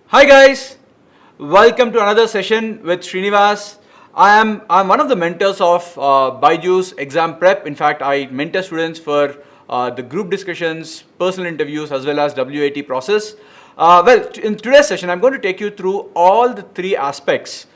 Hi guys, welcome to another session with Srinivas. I'm one of the mentors of BYJU'S exam prep. In fact, I mentor students for the group discussions, personal interviews, as well as WAT process. In today's session, I'm going to take you through all the three aspects,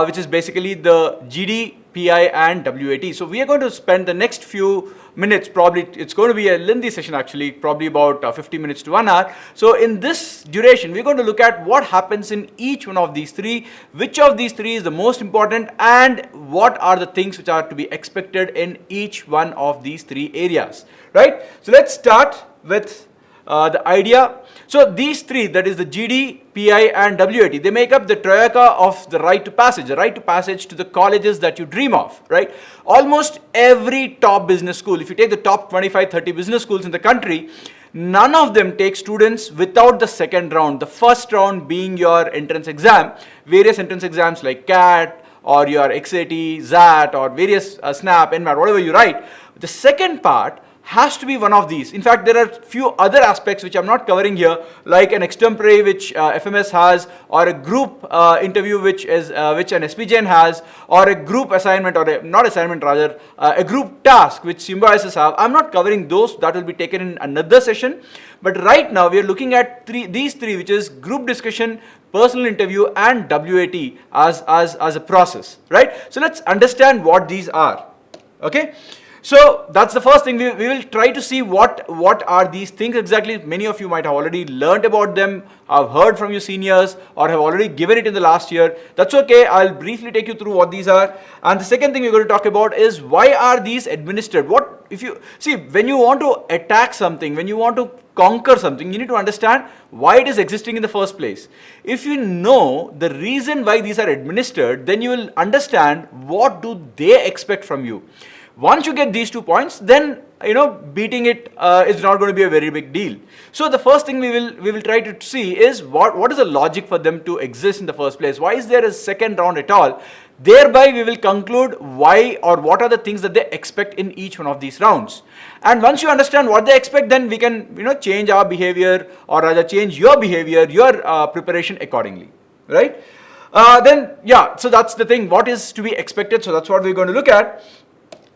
which is basically the GD-PI and WAT. So we are going to spend the next few minutes, probably it's going to be a lengthy session actually, probably about 50 minutes to 1 hour. So in this duration, we're going to look at what happens in each one of these three, which of these three is the most important, and what are the things which are to be expected in each one of these three areas, right? So let's start with the idea. So these three, that is the GD, PI and WAT, they make up the troika of the right to passage, the right to passage to the colleges that you dream of, right? Almost every top business school, if you take the top 25, 30 business schools in the country, none of them take students without the second round, the first round being your entrance exam, various entrance exams like CAT or your XAT, ZAT or various SNAP, NMAT, whatever you write. The second part has to be one of these. In fact, there are few other aspects which I'm not covering here, like an extempore which FMS has, or a group interview which an SPJN has, or a group assignment, or not assignment rather, a group task which symbiosis have. I'm not covering those, that will be taken in another session. But right now we are looking at these three, which is group discussion, personal interview and WAT as a process, right? So let's understand what these are, okay? So that's the first thing. We will try to see what are these things exactly. Many of you might have already learned about them, have heard from your seniors, or have already given it in the last year. That's okay. I'll briefly take you through what these are. And the second thing we're going to talk about is why are these administered? What if you see, when you want to attack something, when you want to conquer something, you need to understand why it is existing in the first place. If you know the reason why these are administered, then you will understand what do they expect from you. Once you get these 2 points, then beating it is not going to be a very big deal. So the first thing we will try to see is what is the logic for them to exist in the first place. Why is there a second round at all? Thereby we will conclude why or what are the things that they expect in each one of these rounds. And once you understand what they expect, then we can change our behavior, or rather change your behavior, your preparation accordingly, right? So that's the thing, what is to be expected. So that's what we're going to look at.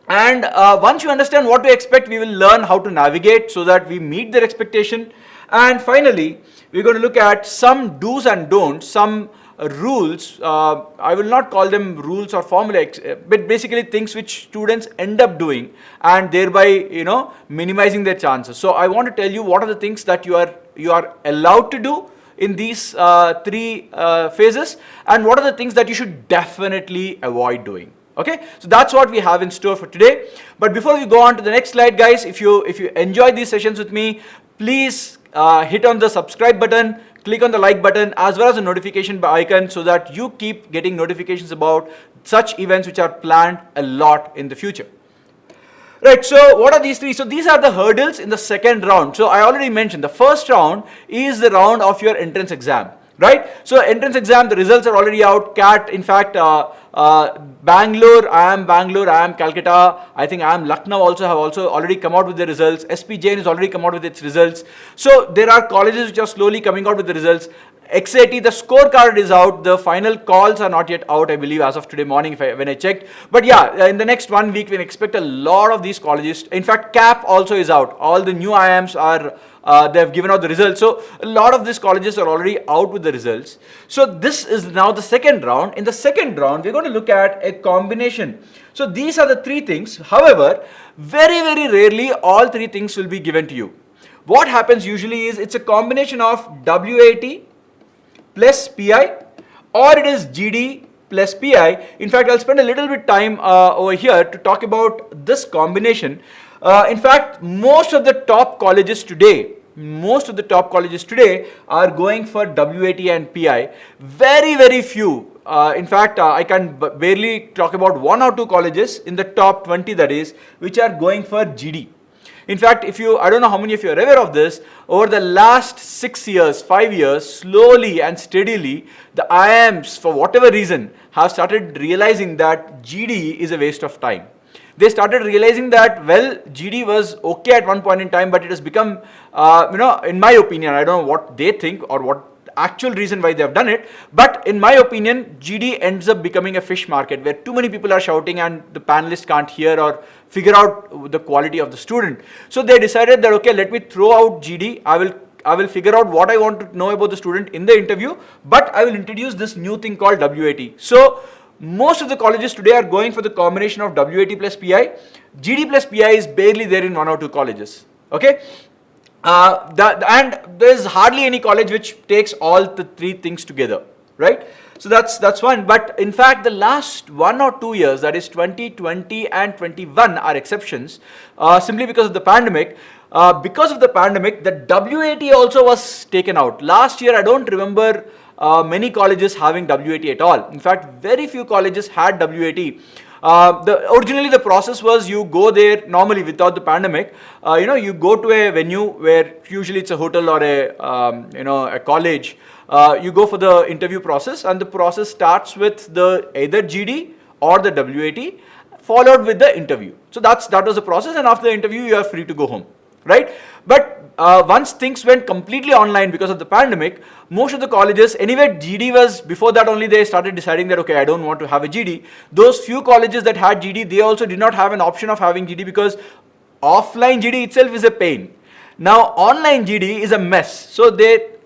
And once you understand what to expect, we will learn how to navigate so that we meet their expectation. And finally, we're going to look at some do's and don'ts, some rules. I will not call them rules or formula, but basically things which students end up doing and thereby minimizing their chances. So I want to tell you what are the things that you are allowed to do in these three phases, and what are the things that you should definitely avoid doing. Okay, so that's what we have in store for today. But before we go on to the next slide, guys, if you enjoy these sessions with me, please hit on the subscribe button, click on the like button, as well as the notification icon, so that you keep getting notifications about such events which are planned a lot in the future. Right, so what are these three? So these are the hurdles in the second round. So I already mentioned the first round is the round of your entrance exam. Right, so entrance exam, the results are already out. CAT, in fact, Bangalore, I am Calcutta, I think I am Lucknow have already come out with the results. SPJN has already come out with its results. So there are colleges which are slowly coming out with the results. XAT, the scorecard is out. The final calls are not yet out, I believe, as of today morning when I checked. But yeah, in the next 1 week, we can expect a lot of these colleges. In fact, CAP also is out. All the new IIMs are they have given out the results. So a lot of these colleges are already out with the results. So this is now the second round. In the second round, we're going to look at a combination. So these are the three things. However, very, very rarely all three things will be given to you. What happens usually is it's a combination of WAT plus PI, or it is GD plus PI. In fact, I'll spend a little bit time over here to talk about this combination. In fact, most of the top colleges today are going for WAT and PI. Very, very few. In fact, I can barely talk about 1 or 2 colleges in the top 20, that is, which are going for GD. In fact, I don't know how many of you are aware of this, over the last 6 years, 5 years, slowly and steadily, the IIMs, for whatever reason, have started realizing that GD is a waste of time. They started realizing that, well, GD was okay at one point in time, but it has become, in my opinion, I don't know what they think or what actual reason why they have done it. But in my opinion, GD ends up becoming a fish market where too many people are shouting and the panelists can't hear or figure out the quality of the student. So they decided that, okay, let me throw out GD. I will figure out what I want to know about the student in the interview, but I will introduce this new thing called WAT. So most of the colleges today are going for the combination of WAT plus PI. GD plus PI is barely there in 1 or 2 colleges. Okay. And there's hardly any college which takes all the 3 things together, right? So that's one. But in fact, the last 1 or 2 years, that is 2020 and 21, are exceptions, simply because of the pandemic. Because of the pandemic, the WAT also was taken out. Last year, I don't remember many colleges having WAT at all. In fact, very few colleges had WAT. Originally the process was you go there normally without the pandemic, you go to a venue where usually it's a hotel or a college. You go for the interview process, and the process starts with the either GD or the WAT followed with the interview. So that was the process, and after the interview you are free to go home, right? But once things went completely online because of the pandemic, most of the colleges, anyway, GD was, before that only they started deciding that, okay, I don't want to have a GD. Those few colleges that had GD, they also did not have an option of having GD because offline GD itself is a pain. Now, online GD is a mess. So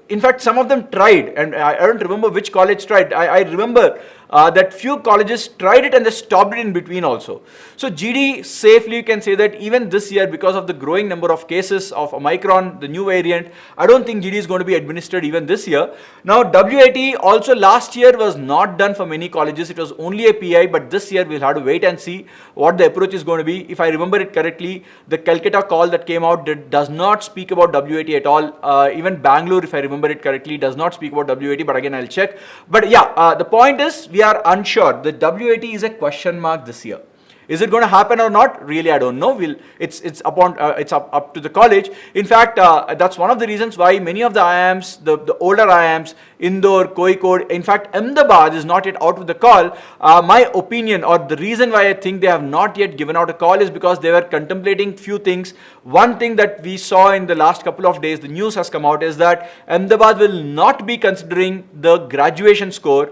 in fact, some of them tried, and I don't remember which college tried. I remember that few colleges tried it and they stopped it in between also. So GD, safely you can say that even this year, because of the growing number of cases of Omicron, the new variant, I don't think GD is going to be administered even this year. Now WAT also last year was not done for many colleges. It was only a PI, but this year we'll have to wait and see what the approach is going to be. If I remember it correctly, the Calcutta call that came out does not speak about WAT at all. Even Bangalore, if I remember it correctly, does not speak about WAT, but again I'll check. But yeah, the point is we are unsure. The WAT is a question mark this year. Is it going to happen or not? Really, I don't know. It's up to the college. In fact, that's one of the reasons why many of the IIMs, the older IIMs, Indore, Kozhikode, in fact, Ahmedabad is not yet out with the call. My opinion, or the reason why I think they have not yet given out a call, is because they were contemplating few things. One thing that we saw in the last couple of days, the news has come out, is that Ahmedabad will not be considering the graduation score,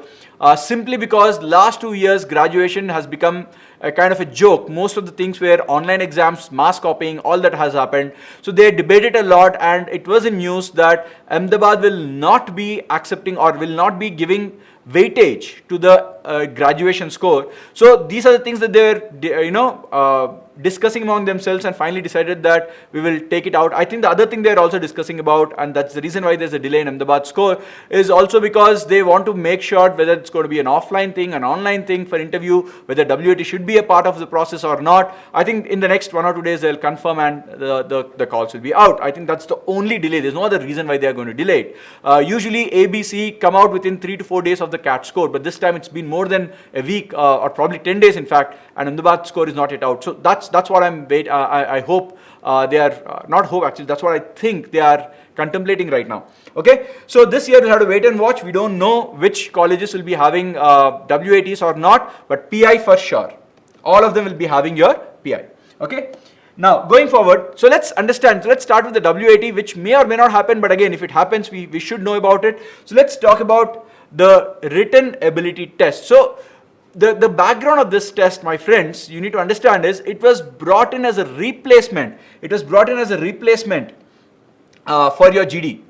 simply because last 2 years graduation has become a kind of a joke. Most of the things were online exams, mass copying, all that has happened. So they debated a lot, and it was in news that Ahmedabad will not be accepting or will not be giving weightage to the graduation score. So these are the things that they're discussing among themselves, and finally decided that we will take it out. I think the other thing they're also discussing about, and that's the reason why there's a delay in Ahmedabad score, is also because they want to make sure whether it's going to be an offline thing, an online thing for interview, whether WAT should be a part of the process or not. I think in the next 1 or 2 days they'll confirm, and the calls will be out. I think that's the only delay. There's no other reason why they are going to delay it. Usually ABC come out within 3 to 4 days of the CAT score, but this time it's been more than a week, or probably 10 days in fact, and Ahmedabad score is not yet out. So that's what I hope they are, not hope actually, that's what I think they are contemplating right now. Okay, so this year we'll have to wait and watch. We don't know which colleges will be having WATs or not, but PI for sure. All of them will be having your PI. Okay, now going forward, so let's understand. So let's start with the WAT, which may or may not happen, but again, if it happens, we should know about it. So let's talk about the written ability test. So the background of this test, my friends, you need to understand is it was brought in as a replacement. It was brought in as a replacement for your GD.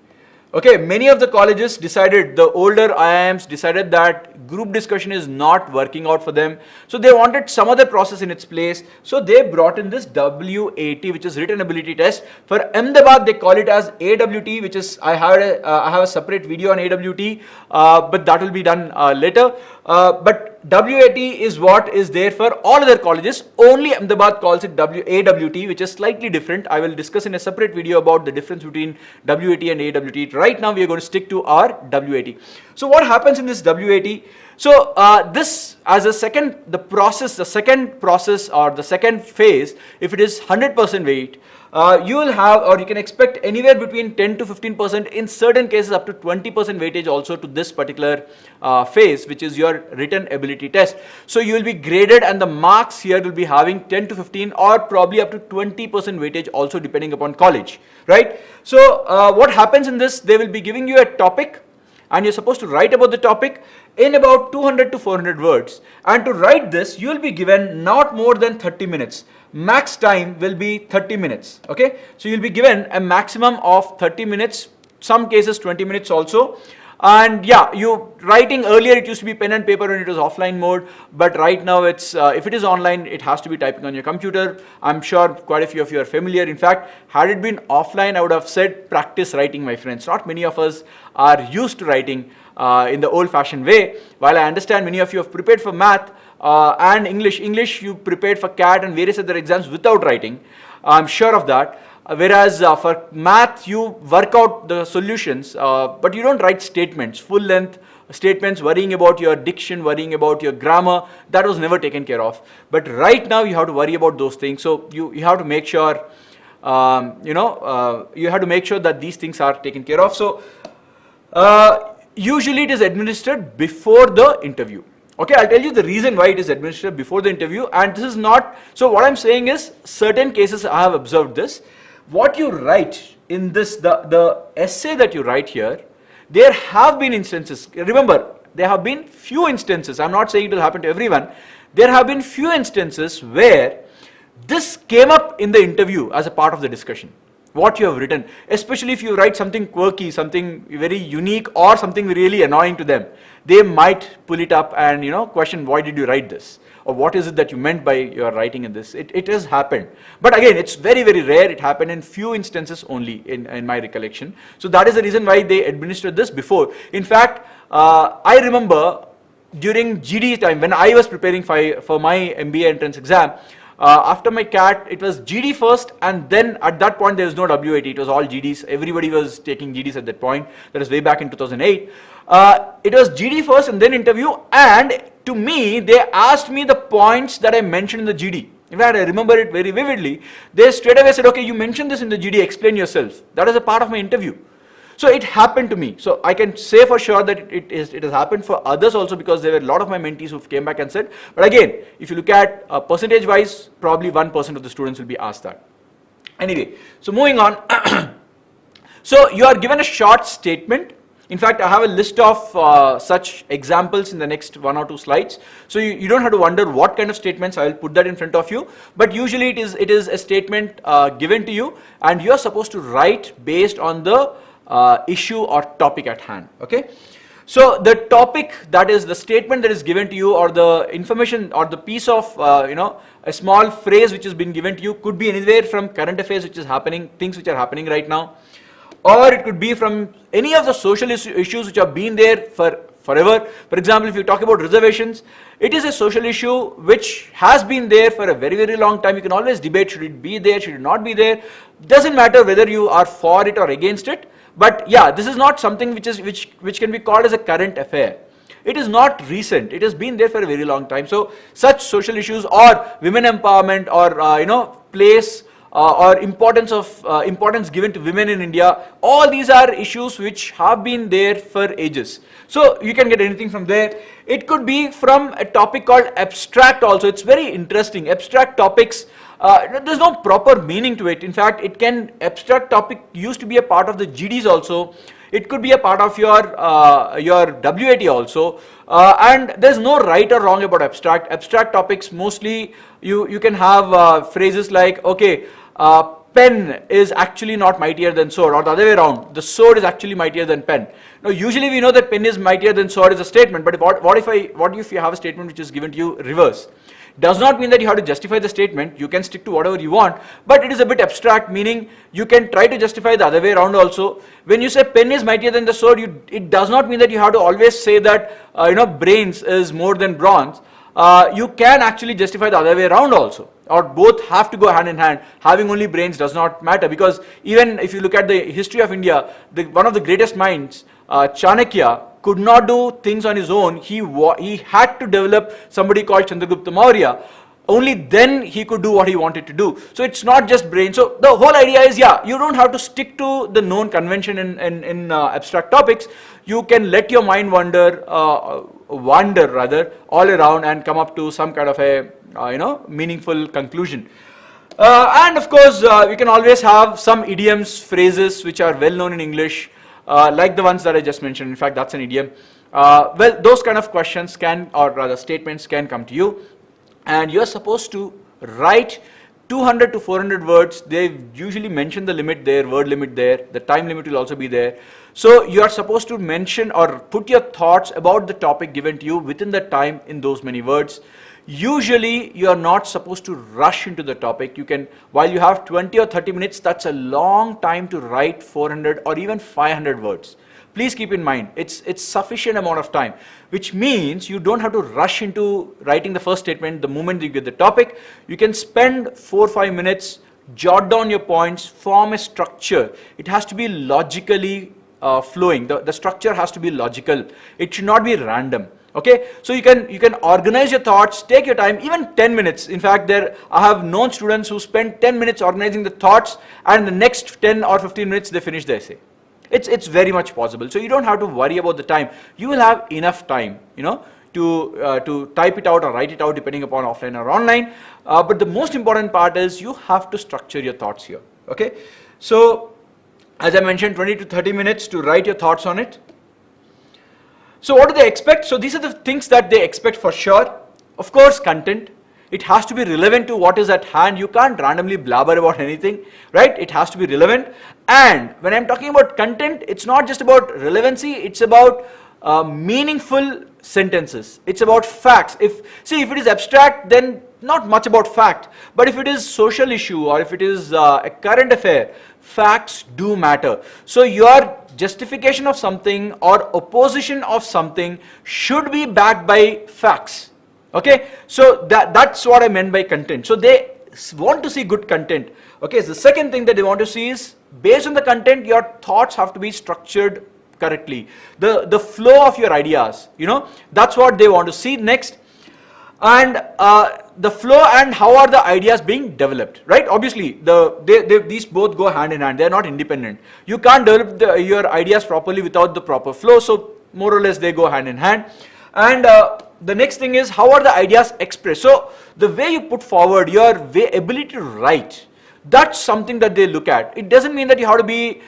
Okay, many of the colleges decided, the older IIMs decided that group discussion is not working out for them. So they wanted some other process in its place. So they brought in this WAT, which is written ability test. For Ahmedabad, they call it as AWT, which is, I have a separate video on AWT, but that will be done later. But WAT is what is there for all other colleges. Only Ahmedabad calls it AWT, which is slightly different. I will discuss in a separate video about the difference between WAT and AWT. Right now we are going to stick to our WAT. So what happens in this WAT? So this as a second, the second process or the second phase, if it is 100% weight, you will have, or you can expect anywhere between 10 to 15%, in certain cases up to 20% weightage also to this particular phase, which is your written ability test. So you will be graded, and the marks here will be having 10 to 15 or probably up to 20% weightage also, depending upon college, right? So what happens in this, they will be giving you a topic, and you're supposed to write about the topic in about 200 to 400 words. And to write this, you'll be given not more than 30 minutes. Max time will be 30 minutes. Okay, so you'll be given a maximum of 30 minutes, some cases 20 minutes also. And yeah, you writing earlier, it used to be pen and paper when it was offline mode, but right now it's if it is online, it has to be typing on your computer. I'm sure quite a few of you are familiar. In fact, had it been offline, I would have said practice writing, my friends. Not many of us are used to writing in the old-fashioned way. While I understand many of you have prepared for math and English you prepared for CAT and various other exams without writing. I'm sure of that. Whereas for math, you work out the solutions, but you don't write statements, full-length statements, worrying about your diction, worrying about your grammar. That was never taken care of. But right now, you have to worry about those things. So you have to make sure, you have to make sure that these things are taken care of. So usually it is administered before the interview. Okay, I'll tell you the reason why it is administered before the interview. And this is not, so what I'm saying is, certain cases I have observed this. What you write in this, the essay that you write here, there have been instances, remember, there have been few instances, I'm not saying it will happen to everyone, there have been few instances where this came up in the interview as a part of the discussion, what you have written, especially if you write something quirky, something very unique or something really annoying to them, they might pull it up and question, why did you write this? Or what is it that you meant by your writing in this? It has happened. But again, it's very, very rare. It happened in few instances only in my recollection. So that is the reason why they administered this before. In fact, I remember during GD time, when I was preparing for my MBA entrance exam, after my CAT, it was GD first, and then at that point there was no WAT, it was all GDs. Everybody was taking GDs at that point. That was way back in 2008. It was GD first and then interview, and to me, they asked me the points that I mentioned in the GD. In fact, I remember it very vividly. They straight away said, okay, you mentioned this in the GD, explain yourself. That is a part of my interview. So it happened to me. So I can say for sure that it has happened for others also, because there were a lot of my mentees who came back and said, but again, if you look at percentage wise, probably 1% of the students will be asked that. Anyway, so moving on. So you are given a short statement. In fact, I have a list of such examples in the next 1 or 2 slides. So you don't have to wonder what kind of statements. I will put that in front of you. But usually it is a statement given to you, and you are supposed to write based on the issue or topic at hand. Okay. So the topic, that is the statement that is given to you, or the information or the piece of a small phrase which has been given to you, could be anywhere from current affairs which is happening, things which are happening right now. Or it could be from any of the social issues which have been there forever. For example, if you talk about reservations, it is a social issue which has been there for a very, very long time. You can always debate, should it be there, should it not be there. Doesn't matter whether you are for it or against it. But yeah, this is not something which can be called as a current affair. It is not recent. It has been there for a very long time. So such social issues, or women empowerment, or place or importance given to women in India, all these are issues which have been there for ages. So you can get anything from there. It could be from a topic called abstract also. It's very interesting. Abstract topics, there's no proper meaning to it. In fact, abstract topic used to be a part of the GDs also. It could be a part of your WAT also. And there's no right or wrong about abstract. Abstract topics, mostly you can have phrases like, okay, pen is actually not mightier than sword, or the other way around, the sword is actually mightier than pen. Now usually we know that pen is mightier than sword is a statement, but what if you have a statement which is given to you reverse? Does not mean that you have to justify the statement. You can stick to whatever you want, but it is a bit abstract, meaning you can try to justify the other way around also. When you say pen is mightier than the sword, it does not mean that you have to always say that brains is more than bronze. You can actually justify the other way around also, or both have to go hand in hand. Having only brains does not matter, because even if you look at the history of India, one of the greatest minds, Chanakya, could not do things on his own. He had to develop somebody called Chandragupta Maurya. Only then he could do what he wanted to do. So it's not just brain. So the whole idea is, yeah, you don't have to stick to the known convention in abstract topics. You can let your mind wander all around and come up to some kind of a meaningful conclusion. And of course, we can always have some idioms, phrases which are well known in English. like the ones that I just mentioned. In fact, that's an idiom. Well, those kind of questions can, or rather statements can come to you, and you're supposed to write 200 to 400 words. They usually mention the limit there, word limit there, the time limit will also be there. So you are supposed to mention or put your thoughts about the topic given to you within the time in those many words. Usually you are not supposed to rush into the topic. You can, while you have 20 or 30 minutes, that's a long time to write 400 or even 500 words. Please keep in mind, it's sufficient amount of time, which means you don't have to rush into writing the first statement the moment you get the topic. You can spend 4 or 5 minutes, jot down your points, form a structure. It has to be logically flowing. The structure has to be logical. It should not be random. Okay, so you can organize your thoughts, take your time, even 10 minutes. In fact, I have known students who spend 10 minutes organizing the thoughts, and the next 10 or 15 minutes they finish the essay. It's very much possible. So you don't have to worry about the time. You will have enough time, to type it out or write it out depending upon offline or online. But the most important part is you have to structure your thoughts here. Okay, so as I mentioned, 20 to 30 minutes to write your thoughts on it. So what do they expect? So these are the things that they expect for sure. Of course, content. It has to be relevant to what is at hand. You can't randomly blabber about anything, right? It has to be relevant. And when I'm talking about content, it's not just about relevancy, it's about meaningful sentences. It's about facts. If it is abstract, then not much about fact. But if it is social issue or if it is a current affair, facts do matter. So your justification of something or opposition of something should be backed by facts. Okay, so that's what I meant by content. So they want to see good content. Okay, so the second thing that they want to see is, based on the content, your thoughts have to be structured correctly. The flow of your ideas, that's what they want to see next. And the flow and how are the ideas being developed, right? Obviously, these both go hand in hand. They are not independent. You can't develop your ideas properly without the proper flow. So more or less, they go hand in hand. And the next thing is, how are the ideas expressed? So the way you put forward your ability to write, that's something that they look at. It doesn't mean that you have to be,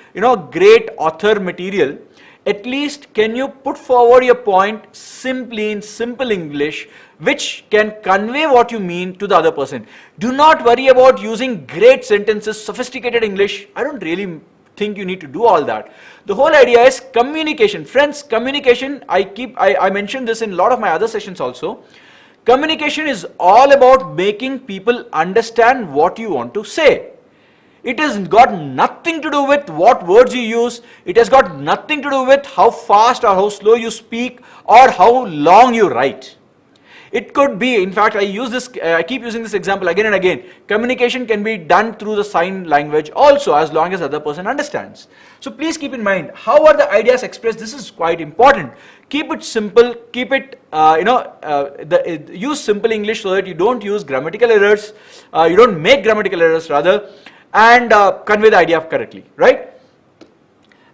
great author material. At least can you put forward your point simply in simple English, which can convey what you mean to the other person. Do not worry about using great sentences, sophisticated English. I don't really think you need to do all that. The whole idea is communication. Friends, communication, I mentioned this in a lot of my other sessions also. Communication is all about making people understand what you want to say. It has got nothing to do with what words you use. It has got nothing to do with how fast or how slow you speak or how long you write. It could be, in fact, I keep using this example again and again. Communication can be done through the sign language also, as long as the other person understands. So please keep in mind, how are the ideas expressed? This is quite important. Keep it simple, keep it, use simple English so that you don't use grammatical errors, you don't make grammatical errors rather, and convey the idea correctly, right?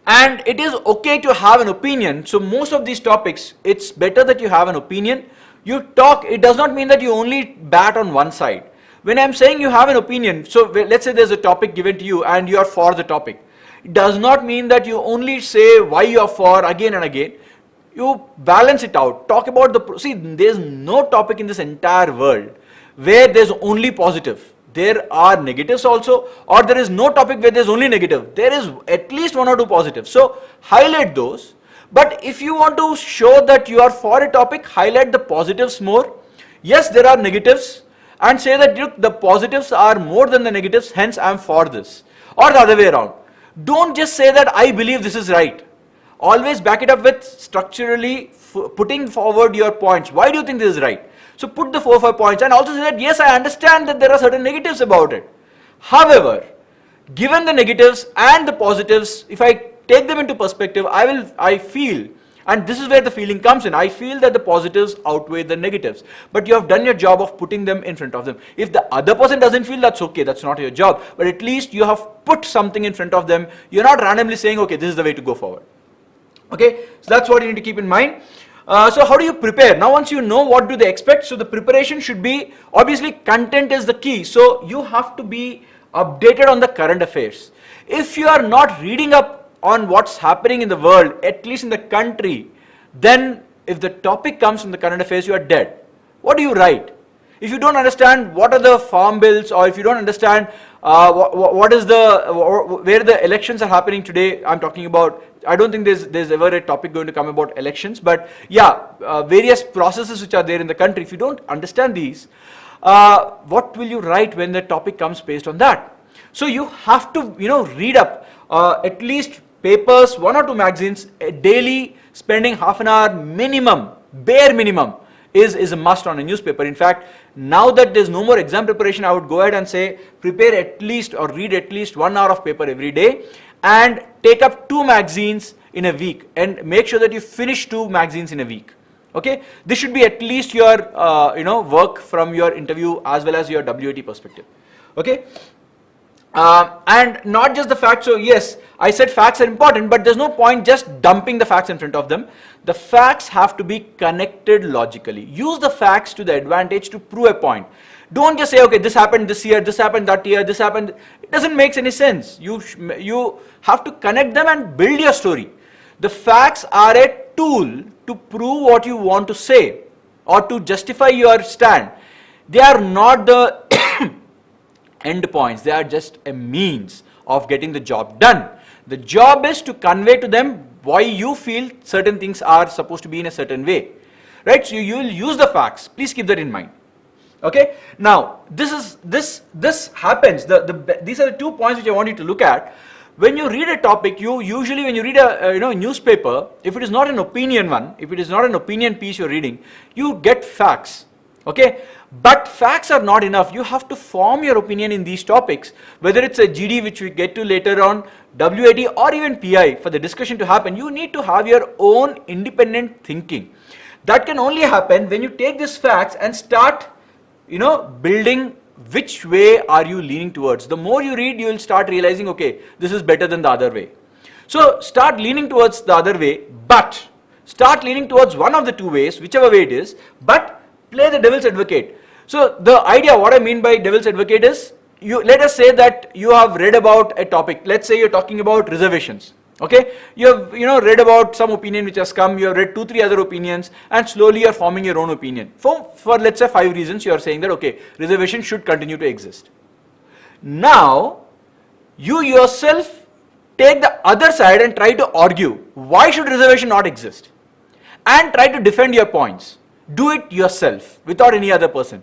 And it is okay to have an opinion. So most of these topics, it's better that you have an opinion. You talk, it does not mean that you only bat on one side. When I'm saying you have an opinion, so let's say there's a topic given to you and you are for the topic. It does not mean that you only say why you are for again and again. You balance it out. Talk about there's no topic in this entire world where there's only positive. There are negatives also, or there is no topic where there's only negative. There is at least one or two positives. So highlight those. But if you want to show that you are for a topic, highlight the positives more. Yes, there are negatives, and say that look, the positives are more than the negatives, hence I am for this. Or the other way around. Don't just say that I believe this is right. Always back it up with structurally putting forward your points. Why do you think this is right? So put the 4 or 5 points and also say that yes, I understand that there are certain negatives about it. However, given the negatives and the positives, if I take them into perspective, I feel, and this is where the feeling comes in, I feel that the positives outweigh the negatives. But you have done your job of putting them in front of them. If the other person doesn't feel, that's okay, that's not your job. But at least you have put something in front of them. You're not randomly saying, okay, this is the way to go forward. Okay, so that's what you need to keep in mind. So how do you prepare? Now once you know what do they expect, so the preparation should be, obviously content is the key. So you have to be updated on the current affairs. If you are not reading up on what's happening in the world, at least in the country, then if the topic comes from the current affairs, you are dead. What do you write? If you don't understand what are the farm bills, or if you don't understand what is where the elections are happening today, I'm talking about, I don't think there's ever a topic going to come about elections, but yeah, various processes which are there in the country. If you don't understand these, what will you write when the topic comes based on that? So you have to, read up at least papers, 1 or 2 magazines daily, spending half an hour minimum, bare minimum, is a must on a newspaper. In fact, now that there's no more exam preparation, I would go ahead and say prepare at least or read at least 1 hour of paper every day, and take up 2 magazines in a week, and make sure that you finish 2 magazines in a week. Okay, this should be at least your work from your interview as well as your WAT perspective. Okay. And not just the facts. So yes, I said facts are important, but there's no point just dumping the facts in front of them. The facts have to be connected logically. Use the facts to the advantage to prove a point. Don't just say, okay, this happened this year, this happened that year, this happened. It doesn't make any sense. You have to connect them and build your story. The facts are a tool to prove what you want to say or to justify your stand. They are not the end points. They are just a means of getting the job done. The job is to convey to them why you feel certain things are supposed to be in a certain way, right? So you will use the facts. Please keep that in mind. Okay. Now this happens. These are the 2 points which I want you to look at. When you read a topic, you usually, when you read a newspaper, if it is not an opinion one, if it is not an opinion piece you're reading, you get facts. Okay, but facts are not enough. You have to form your opinion in these topics, whether it's a GD, which we get to later on, WAT, or even PI. For the discussion to happen, you need to have your own independent thinking. That can only happen when you take these facts and start, building which way are you leaning towards. The more you read, you will start realizing, okay, this is better than the other way. So start leaning towards the other way, but start leaning towards one of the 2 ways, whichever way it is, but play the devil's advocate. So the idea, what I mean by devil's advocate is, let us say that you have read about a topic. Let's say you're talking about reservations. Okay, you have read about some opinion which has come. You have read 2-3 other opinions, and slowly you're forming your own opinion. For let's say 5 reasons, you are saying that okay, reservation should continue to exist. Now you yourself take the other side and try to argue why should reservation not exist, and try to defend your points. Do it yourself without any other person.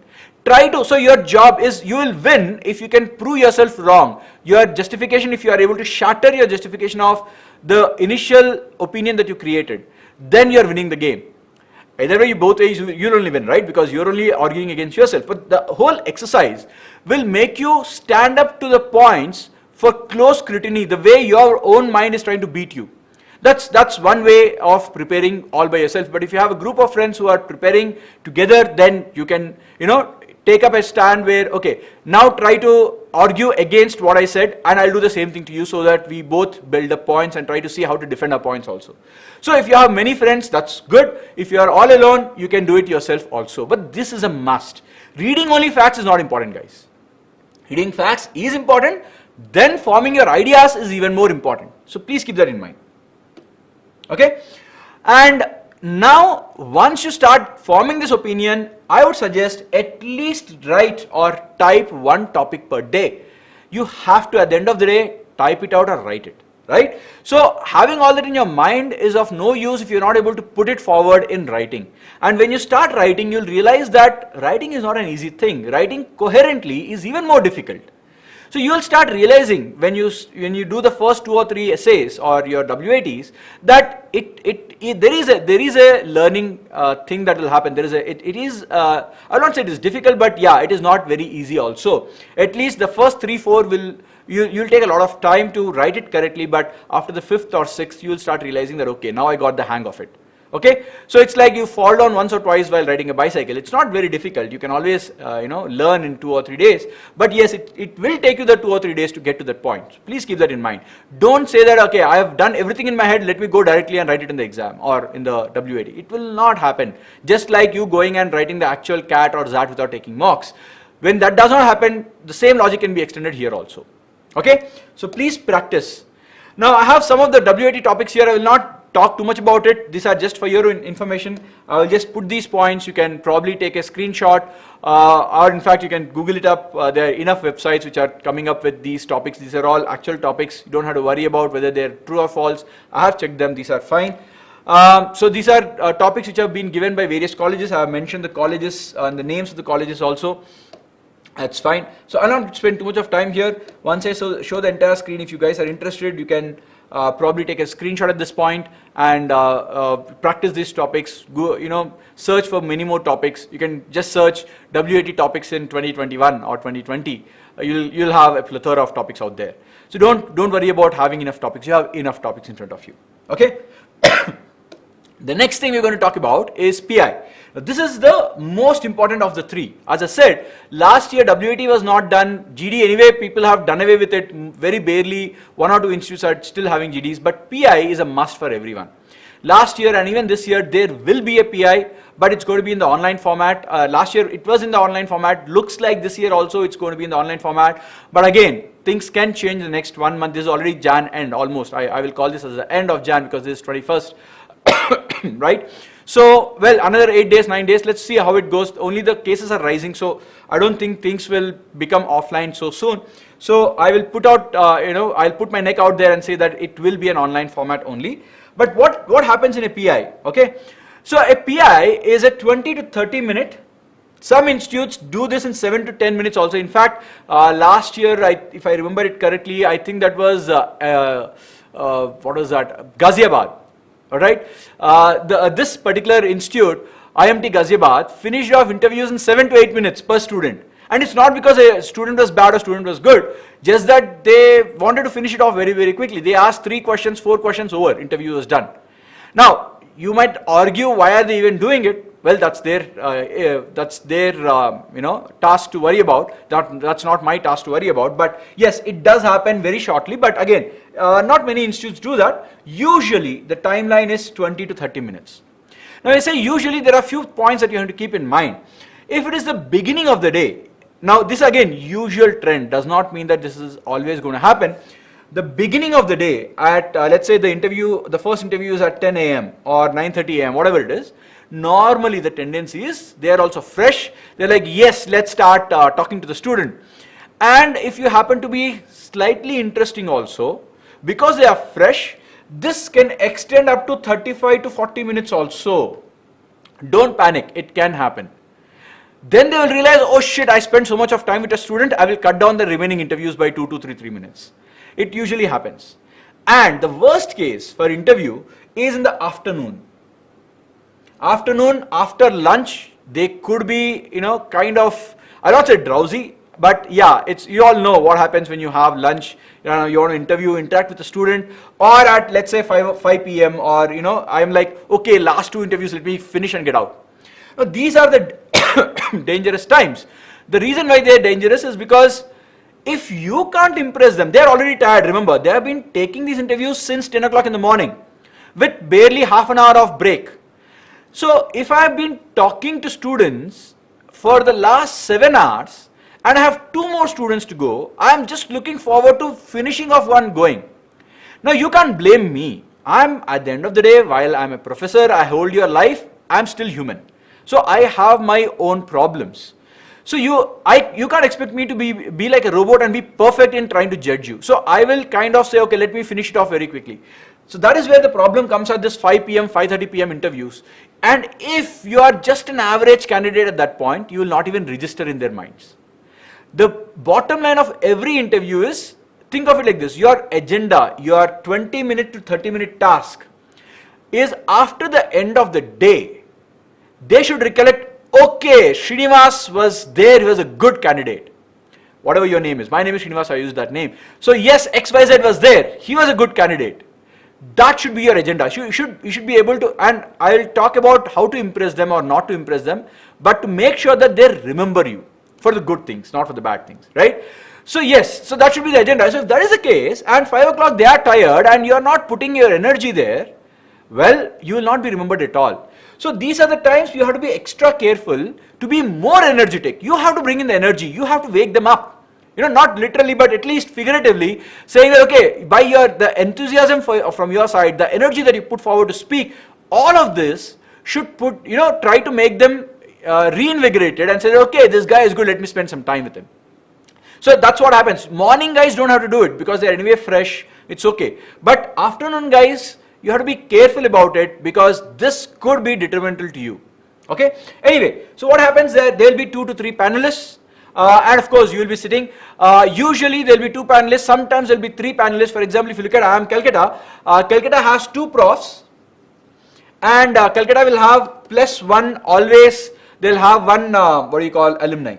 So your job is, you will win if you can prove yourself wrong. Your justification, if you are able to shatter your justification of the initial opinion that you created, then you are winning the game. Either way, both ways, you'll only win, right? Because you're only arguing against yourself. But the whole exercise will make you stand up to the points for close scrutiny, the way your own mind is trying to beat you. That's one way of preparing all by yourself. But if you have a group of friends who are preparing together, then you can, take up a stand where, okay, now try to argue against what I said, and I'll do the same thing to you, so that we both build up points and try to see how to defend our points also. So if you have many friends, that's good. If you are all alone, you can do it yourself also. But this is a must. Reading only facts is not important, guys. Reading facts is important, then forming your ideas is even more important. So please keep that in mind. Okay, and now once you start forming this opinion, I would suggest at least write or type 1 topic per day. You have to, at the end of the day, type it out or write it, right? So having all that in your mind is of no use if you're not able to put it forward in writing. And when you start writing, you'll realize that writing is not an easy thing. Writing coherently is even more difficult. So you will start realizing when you do the first 2 or 3 essays or your WATs that there is a learning thing that will happen. I will not say it is difficult, but yeah, it is not very easy also. At least the first 3-4 you'll take a lot of time to write it correctly, but after the 5th or 6th you will start realizing that okay, now I got the hang of it. Okay, so it's like you fall down once or twice while riding a bicycle. It's not very difficult. You can always learn in 2 or 3 days. But yes, it will take you the 2 or 3 days to get to that point. Please keep that in mind. Don't say that okay, I have done everything in my head, let me go directly and write it in the exam or in the WAT. It will not happen. Just like you going and writing the actual CAT or ZAT without taking mocks. When that does not happen, the same logic can be extended here also. Okay, so please practice. Now I have some of the WAT topics here. I will not talk too much about it. These are just for your information. I will just put these points. You can probably take a screenshot or in fact you can Google it up. There are enough websites which are coming up with these topics. These are all actual topics. You don't have to worry about whether they're true or false. I have checked them. These are fine. So these are topics which have been given by various colleges. I have mentioned the colleges and the names of the colleges also. That's fine. So I'll not spend too much of time here. Once I show the entire screen, if you guys are interested, you can probably take a screenshot at this point and practice these topics. Go, search for many more topics. You can just search WAT topics in 2021 or 2020. You'll have a plethora of topics out there. So don't worry about having enough topics. You have enough topics in front of you. Okay. The next thing we're going to talk about is PI. Now, this is the most important of the three. As I said, last year WAT was not done. GD anyway, people have done away with it. Very barely, 1 or 2 institutes are still having GDs, but PI is a must for everyone. Last year and even this year, there will be a PI, but it's going to be in the online format. Last year, it was in the online format. Looks like this year also, it's going to be in the online format. But again, things can change in the next 1 month. This is already Jan end almost. I will call this as the end of Jan because this is 21st. Right? So, well, another 8 days, 9 days, let's see how it goes. Only the cases are rising, so I don't think things will become offline so soon. So, I will put out, I'll put my neck out there and say that it will be an online format only. But what happens in a PI, okay? So, a PI is a 20 to 30 minute. Some institutes do this in 7 to 10 minutes also. In fact, last year, if I remember it correctly, I think that was, what was that? Ghaziabad. All right, this particular institute, IMT Ghaziabad, finished off interviews in 7 to 8 minutes per student. And it's not because a student was bad or student was good, just that they wanted to finish it off very, very quickly. They asked 3 questions, 4 questions over, interview was done. Now, you might argue, why are they even doing it? Well, that's their task to worry about. That's not my task to worry about. But yes, it does happen very shortly. But again, not many institutes do that. Usually, the timeline is 20 to 30 minutes. Now, I say usually there are a few points that you have to keep in mind. If it is the beginning of the day, now this again, usual trend does not mean that this is always going to happen. The beginning of the day at, let's say the first interview is at 10 a.m. or 9:30 a.m., whatever it is. Normally the tendency is they are also fresh. They're like, yes, let's start talking to the student. And if you happen to be slightly interesting also, because they are fresh, this can extend up to 35 to 40 minutes also. Don't panic, it can happen. Then they will realize, oh shit, I spent so much of time with a student, I will cut down the remaining interviews by 2 to 3 minutes. It usually happens. And the worst case for interview is in the afternoon. Afternoon, after lunch, they could be, kind of, I'll not say drowsy, but yeah, you all know what happens when you have lunch, you want to interact with the student, or at, let's say 5 p.m. or, I'm like, okay, last 2 interviews, let me finish and get out. Now, these are the dangerous times. The reason why they're dangerous is because if you can't impress them, they're already tired. Remember, they have been taking these interviews since 10 o'clock in the morning with barely half an hour of break. So if I have been talking to students for the last 7 hours and I have 2 more students to go, I am just looking forward to finishing off one going. Now you can't blame me. I'm at the end of the day, while I'm a professor, I hold your life, I'm still human. So I have my own problems. So you can't expect me to be like a robot and be perfect in trying to judge you. So I will kind of say, okay, let me finish it off very quickly. So that is where the problem comes at this 5 p.m., 5:30 p.m. interviews. And if you are just an average candidate at that point, you will not even register in their minds. The bottom line of every interview is, think of it like this, your agenda, your 20-minute to 30-minute task is after the end of the day, they should recollect, okay, Srinivas was there, he was a good candidate. Whatever your name is. My name is Srinivas, I use that name. So yes, XYZ was there, he was a good candidate. That should be your agenda. You should be able to, and I'll talk about how to impress them or not to impress them, but to make sure that they remember you for the good things, not for the bad things, right? So yes, so that should be the agenda. So if that is the case, and 5 o'clock they are tired and you are not putting your energy there, well, you will not be remembered at all. So these are the times you have to be extra careful to be more energetic. You have to bring in the energy. You have to wake them up. not literally, but at least figuratively, saying that, okay, by the enthusiasm from your side, the energy that you put forward to speak, all of this should try to make them reinvigorated and say, okay, this guy is good, let me spend some time with him. So that's what happens. Morning guys don't have to do it because they're anyway fresh, it's okay. But afternoon guys, you have to be careful about it because this could be detrimental to you. Okay. Anyway, so what happens there? There'll be 2 to 3 panelists, and of course you will be sitting. Usually there'll be 2 panelists. Sometimes there'll be 3 panelists. For example, if you look at IIM Calcutta, Calcutta has 2 profs, and Calcutta will have +1 always. They'll have one alumni.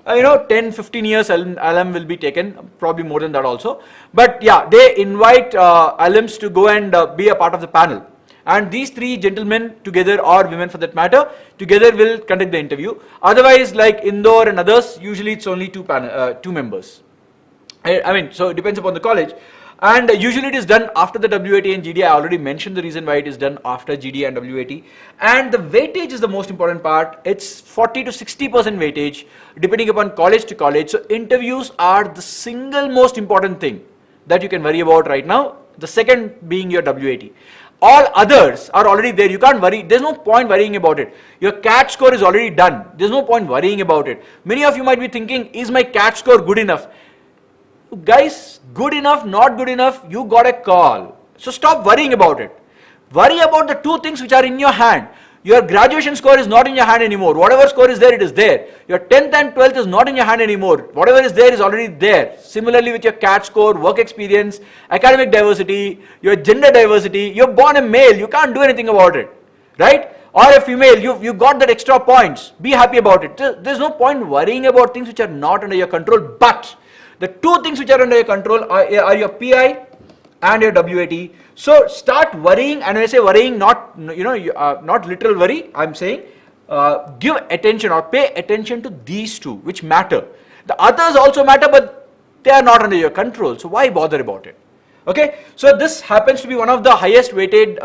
10-15 years alum will be taken, probably more than that also. But yeah, they invite alums to go and be a part of the panel. And these 3 gentlemen together, or women for that matter, together will conduct the interview. Otherwise, like Indore and others, usually it's only 2 members. So it depends upon the college. And usually it is done after the WAT and GD. I already mentioned the reason why it is done after GD and WAT. And the weightage is the most important part. It's 40 to 60% weightage depending upon college to college. So interviews are the single most important thing that you can worry about right now. The second being your WAT. All others are already there. You can't worry. There's no point worrying about it. Your CAT score is already done. There's no point worrying about it. Many of you might be thinking, is my CAT score good enough? Guys, good enough, not good enough, you got a call. So stop worrying about it. Worry about the 2 things which are in your hand. Your graduation score is not in your hand anymore. Whatever score is there, it is there. Your 10th and 12th is not in your hand anymore. Whatever is there is already there. Similarly with your CAT score, work experience, academic diversity, your gender diversity, you're born a male, you can't do anything about it. Right? Or a female, you got that extra points. Be happy about it. There's no point worrying about things which are not under your control. But the 2 things which are under your control are your PI and your WAT. So start worrying, and when I say worrying, not literal worry, I'm saying give attention or pay attention to these 2 which matter. The others also matter, but they are not under your control. So why bother about it? Okay, so this happens to be one of the highest weighted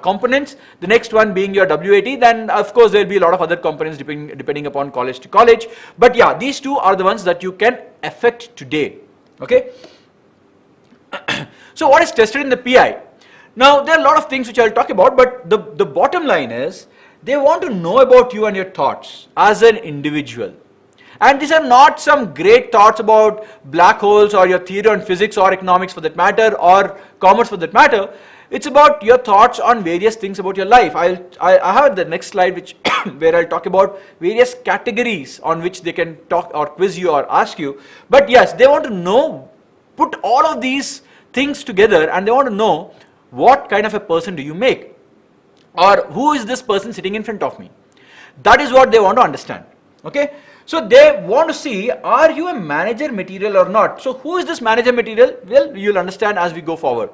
components. The next one being your WAT. Then of course there will be a lot of other components depending upon college to college. But yeah, these 2 are the ones that you can affect today. Okay. So what is tested in the PI? Now there are a lot of things which I'll talk about, but the bottom line is they want to know about you and your thoughts as an individual. And these are not some great thoughts about black holes or your theory on physics or economics for that matter, or commerce for that matter. It's about your thoughts on various things about your life. I have the next slide which where I'll talk about various categories on which they can talk or quiz you or ask you. But yes, they want to know, put all of these things together, and they want to know what kind of a person do you make, or who is this person sitting in front of me. That is what they want to understand. Okay. So they want to see, are you a manager material or not? So who is this manager material? Well, you'll understand as we go forward.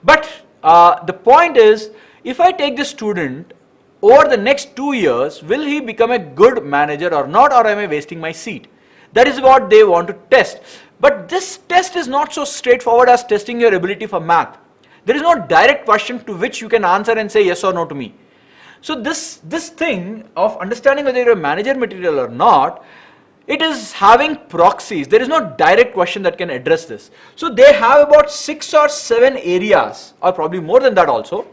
But the point is, if I take this student over the next 2 years, will he become a good manager or not, or am I wasting my seat? That is what they want to test. But this test is not so straightforward as testing your ability for math. There is no direct question to which you can answer and say yes or no to me. So this thing of understanding whether you're a manager material or not, it is having proxies. There is no direct question that can address this. So they have about 6 or 7 areas, or probably more than that also,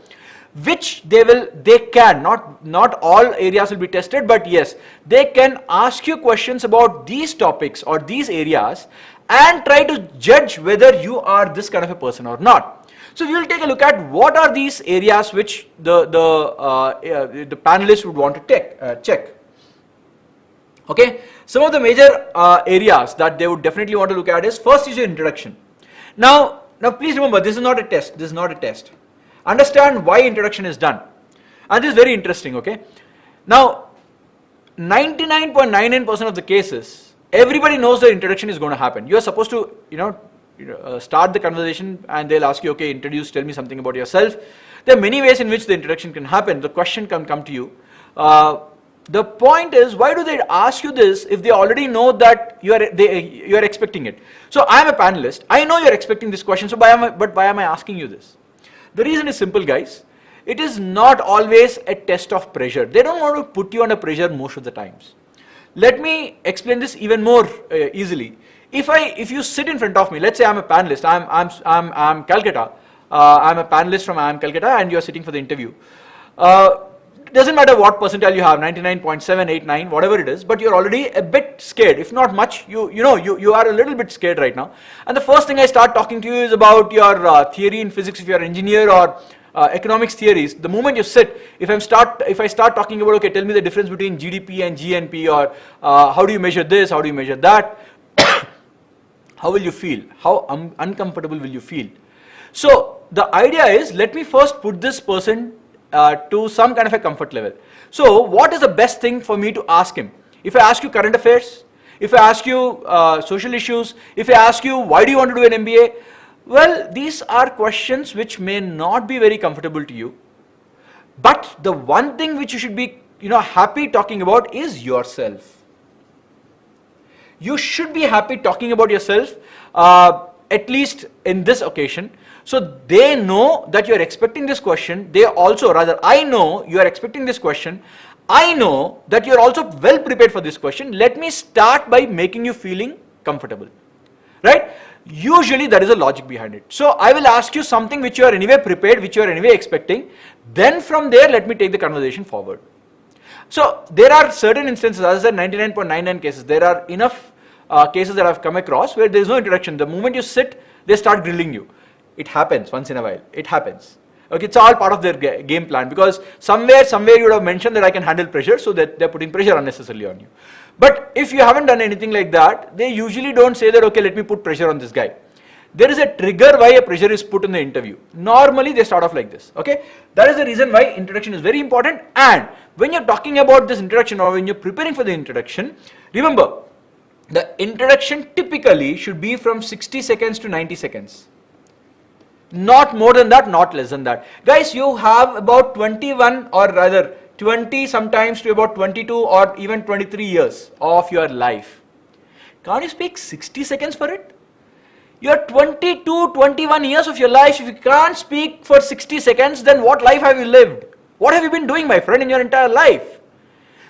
which not all areas will be tested, but yes, they can ask you questions about these topics or these areas and try to judge whether you are this kind of a person or not. So we will take a look at what are these areas which the panelists would want to check. Okay, some of the major areas that they would definitely want to look at is, first is your introduction. Now please remember, this is not a test. This is not a test. Understand why introduction is done, and this is very interesting. Okay, now 99.99% of the cases, everybody knows the introduction is going to happen. You are supposed to start the conversation, and they'll ask you, okay, tell me something about yourself. There are many ways in which the introduction can happen. The question can come to you. The point is, why do they ask you this if they already know that you are expecting it? So I am a panelist. I know you are expecting this question. So why am I asking you this? The reason is simple, guys. It is not always a test of pressure. They don't want to put you under pressure most of the times. Let me explain this even more easily. If you sit in front of me, let's say I'm a panelist, I'm Calcutta, I'm a panelist from IIM Calcutta, and you're sitting for the interview. Doesn't matter what percentile you have, 99.789, whatever it is, but you're already a bit scared. If not much, you are a little bit scared right now. And the first thing I start talking to you is about your theory in physics if you're an engineer, or economics theories. The moment you sit, if I start talking about, okay, tell me the difference between GDP and GNP, or how do you measure this, how do you measure that, how will you feel? How uncomfortable will you feel? So the idea is, let me first put this person to some kind of a comfort level. So what is the best thing for me to ask him? If I ask you current affairs, if I ask you social issues, if I ask you why do you want to do an MBA, well, these are questions which may not be very comfortable to you. But the one thing which you should be happy talking about is yourself. You should be happy talking about yourself, at least in this occasion. So they know that you are expecting this question. They also, rather, I know you are expecting this question. I know that you are also well prepared for this question. Let me start by making you feeling comfortable, right? Usually there is a logic behind it. So I will ask you something which you are anyway prepared, which you are anyway expecting. Then from there, let me take the conversation forward. So there are certain instances, as I said, 99.99 cases. There are enough cases that I've come across where there is no introduction. The moment you sit, they start grilling you. It happens once in a while. It happens. Okay, it's all part of their game plan, because somewhere you would have mentioned that I can handle pressure, so that they're putting pressure unnecessarily on you. But if you haven't done anything like that, they usually don't say that, okay, let me put pressure on this guy. There is a trigger why a pressure is put in the interview. Normally they start off like this. Okay, that is the reason why introduction is very important. And when you're talking about this introduction, or when you're preparing for the introduction, remember, the introduction typically should be from 60 seconds to 90 seconds. Not more than that, not less than that. Guys, you have about 21, or rather 20 sometimes to about 22 or even 23 years of your life. Can't you speak 60 seconds for it? You are 22, 21 years of your life. If you can't speak for 60 seconds, then what life have you lived? What have you been doing, my friend, in your entire life?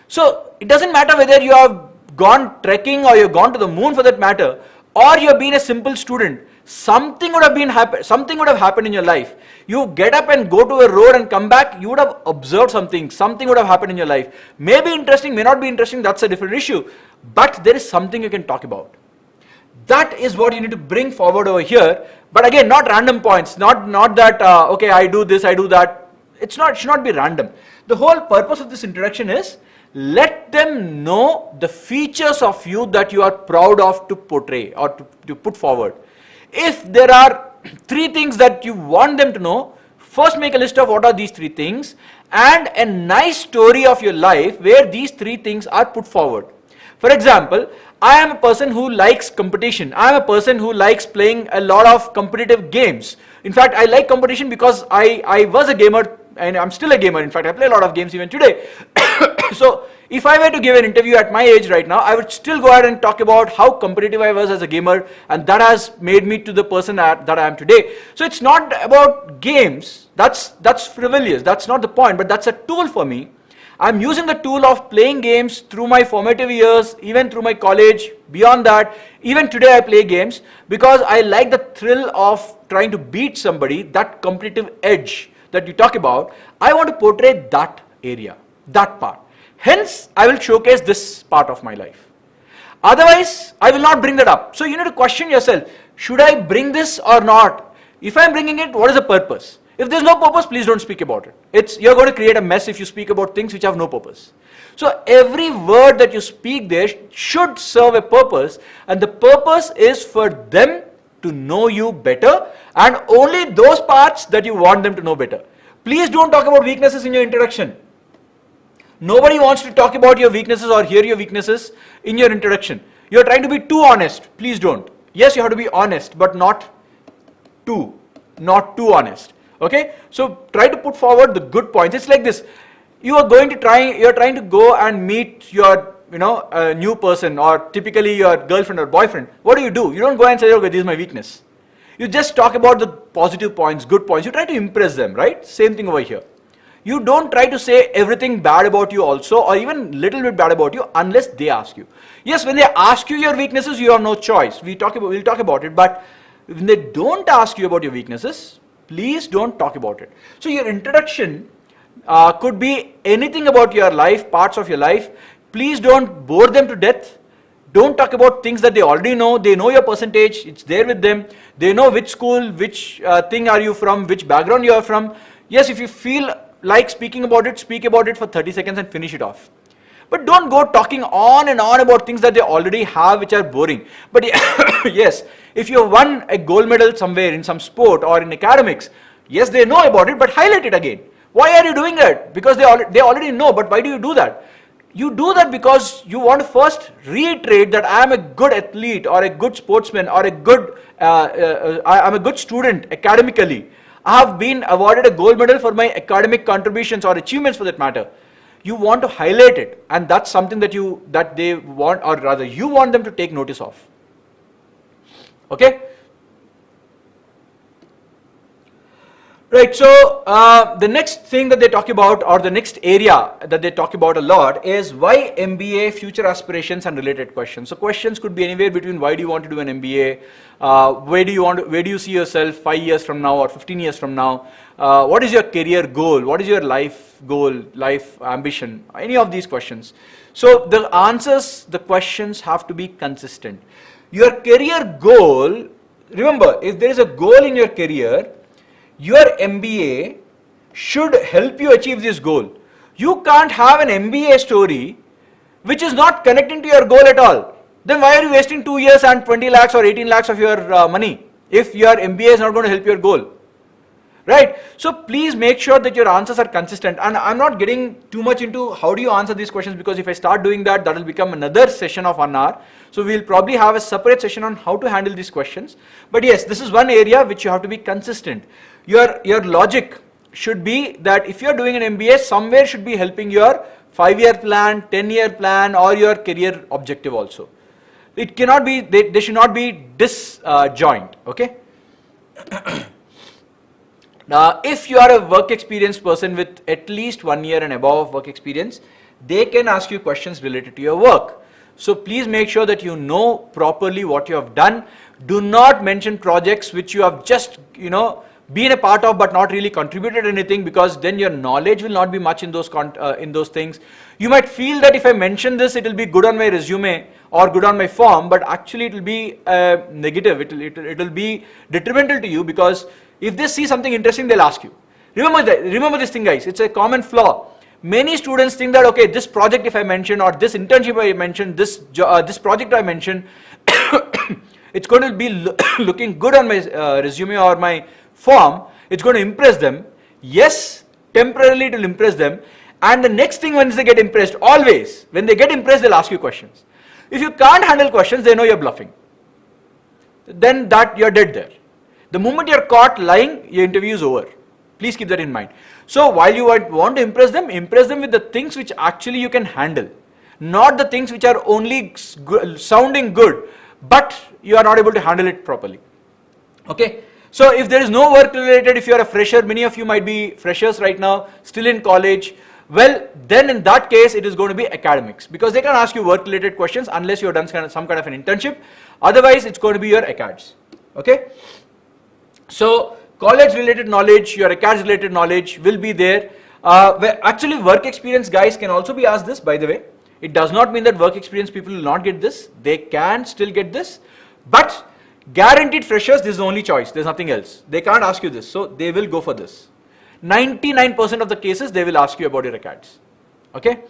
So it doesn't matter whether you have gone trekking, or you've gone to the moon for that matter, or you've been a simple student. Something would have happened in your life. You get up and go to a road and come back, you would have observed something would have happened in your life. May be interesting, may not be interesting, that's a different issue. But there is something you can talk about. That is what you need to bring forward over here. But again, not random points, not that, okay, I do this, I do that. It should not be random. The whole purpose of this introduction is, let them know the features of you that you are proud of to portray or to put forward. If there are 3 things that you want them to know, first make a list of what are these 3 things, and a nice story of your life where these 3 things are put forward. For example, I am a person who likes competition. I am a person who likes playing a lot of competitive games. In fact, I like competition because I was a gamer, and I'm still a gamer. In fact, I play a lot of games even today. So if I were to give an interview at my age right now, I would still go ahead and talk about how competitive I was as a gamer, and that has made me to the person that I am today. So it's not about games. That's frivolous. That's not the point, but that's a tool for me. I'm using the tool of playing games through my formative years, even through my college, beyond that. Even today I play games because I like the thrill of trying to beat somebody, that competitive edge that you talk about. I want to portray that area, that part. Hence, I will showcase this part of my life. Otherwise, I will not bring that up. So you need to question yourself, should I bring this or not? If I'm bringing it, what is the purpose? If there's no purpose, please don't speak about it. You're going to create a mess if you speak about things which have no purpose. So every word that you speak there should serve a purpose, and the purpose is for them to know you better, and only those parts that you want them to know better. Please don't talk about weaknesses in your introduction. Nobody wants to talk about your weaknesses or hear your weaknesses in your introduction. You're trying to be too honest. Please don't. Yes, you have to be honest, but not too honest. Okay? So try to put forward the good points. It's like this. You're trying to go and meet your, a new person, or typically your girlfriend or boyfriend. What do? You don't go and say, okay, this is my weakness. You just talk about the positive points, good points. You try to impress them, right? Same thing over here. You don't try to say everything bad about you also, or even little bit bad about you, unless they ask you. Yes, when they ask you your weaknesses, you have no choice. We'll talk about it, but when they don't ask you about your weaknesses, please don't talk about it. So your introduction could be anything about your life, parts of your life. Please don't bore them to death. Don't talk about things that they already know. They know your percentage. It's there with them. They know which school, which thing are you from, which background you are from. Yes, if you feel like speaking about it, speak about it for 30 seconds and finish it off. But don't go talking on and on about things that they already have, which are boring. But yes, if you won a gold medal somewhere in some sport or in academics, yes, they know about it, but highlight it again. Why are you doing that? Because they already know, but why do you do that? You do that because you want to first reiterate that I am a good athlete or a good sportsman or I am a good student academically. I have been awarded a gold medal for my academic contributions or achievements for that matter. You want to highlight it, and that's something that they want, or rather you want them to take notice of. Okay? Right, so the next thing that they talk about, or the next area that they talk about a lot, is why MBA, future aspirations and related questions. So questions could be anywhere between why do you want to do an MBA, where do you see yourself 5 years from now or 15 years from now, what is your career goal, what is your life goal, life ambition, any of these questions. So the answers, the questions have to be consistent. Your career goal, remember, if there is a goal in your career, your MBA should help you achieve this goal. You can't have an MBA story which is not connecting to your goal at all. Then why are you wasting 2 years and 20 lakhs or 18 lakhs of your money if your MBA is not going to help your goal? Right? So please make sure that your answers are consistent. And I'm not getting too much into how do you answer these questions, because if I start doing that, that will become another session of 1 hour. So we'll probably have a separate session on how to handle these questions. But yes, this is one area which you have to be consistent. Your logic should be that if you're doing an MBA, somewhere should be helping your 5-year plan, 10-year plan, or your career objective also. It cannot be, they should not be disjoint, okay? Now, if you are a work experienced person with at least 1 year and above work experience, they can ask you questions related to your work. So please make sure that you know properly what you have done. Do not mention projects which you have just, been a part of but not really contributed anything, because then your knowledge will not be much in those things. You might feel that if I mention this, it will be good on my resume or good on my form, but actually it will be negative. It will be detrimental to you, because if they see something interesting, they'll ask you. Remember this thing, guys. It's a common flaw. Many students think that, okay, this project if I mention, or this internship I mentioned, this project I mentioned, it's going to be looking good on my resume or my form. It's going to impress them. Yes, temporarily it will impress them. And the next thing, once they get impressed, always, when they get impressed, they'll ask you questions. If you can't handle questions, they know you're bluffing. Then you're dead there. The moment you're caught lying, your interview is over. Please keep that in mind. So while you want to impress them with the things which actually you can handle. Not the things which are only sounding good, but you are not able to handle it properly. Okay? So if there is no work related, if you are a fresher, many of you might be freshers right now, still in college, well, then in that case, it is going to be academics, because they can ask you work related questions unless you have done some kind of an internship. Otherwise, it's going to be your ACADS. Okay? So college related knowledge, your ACADS related knowledge will be there. Actually, work experience guys can also be asked this, by the way. It does not mean that work experience people will not get this. They can still get this, but guaranteed freshers, this is the only choice. There's nothing else. They can't ask you this, so they will go for this. 99% of the cases, they will ask you about your ACADS. Okay?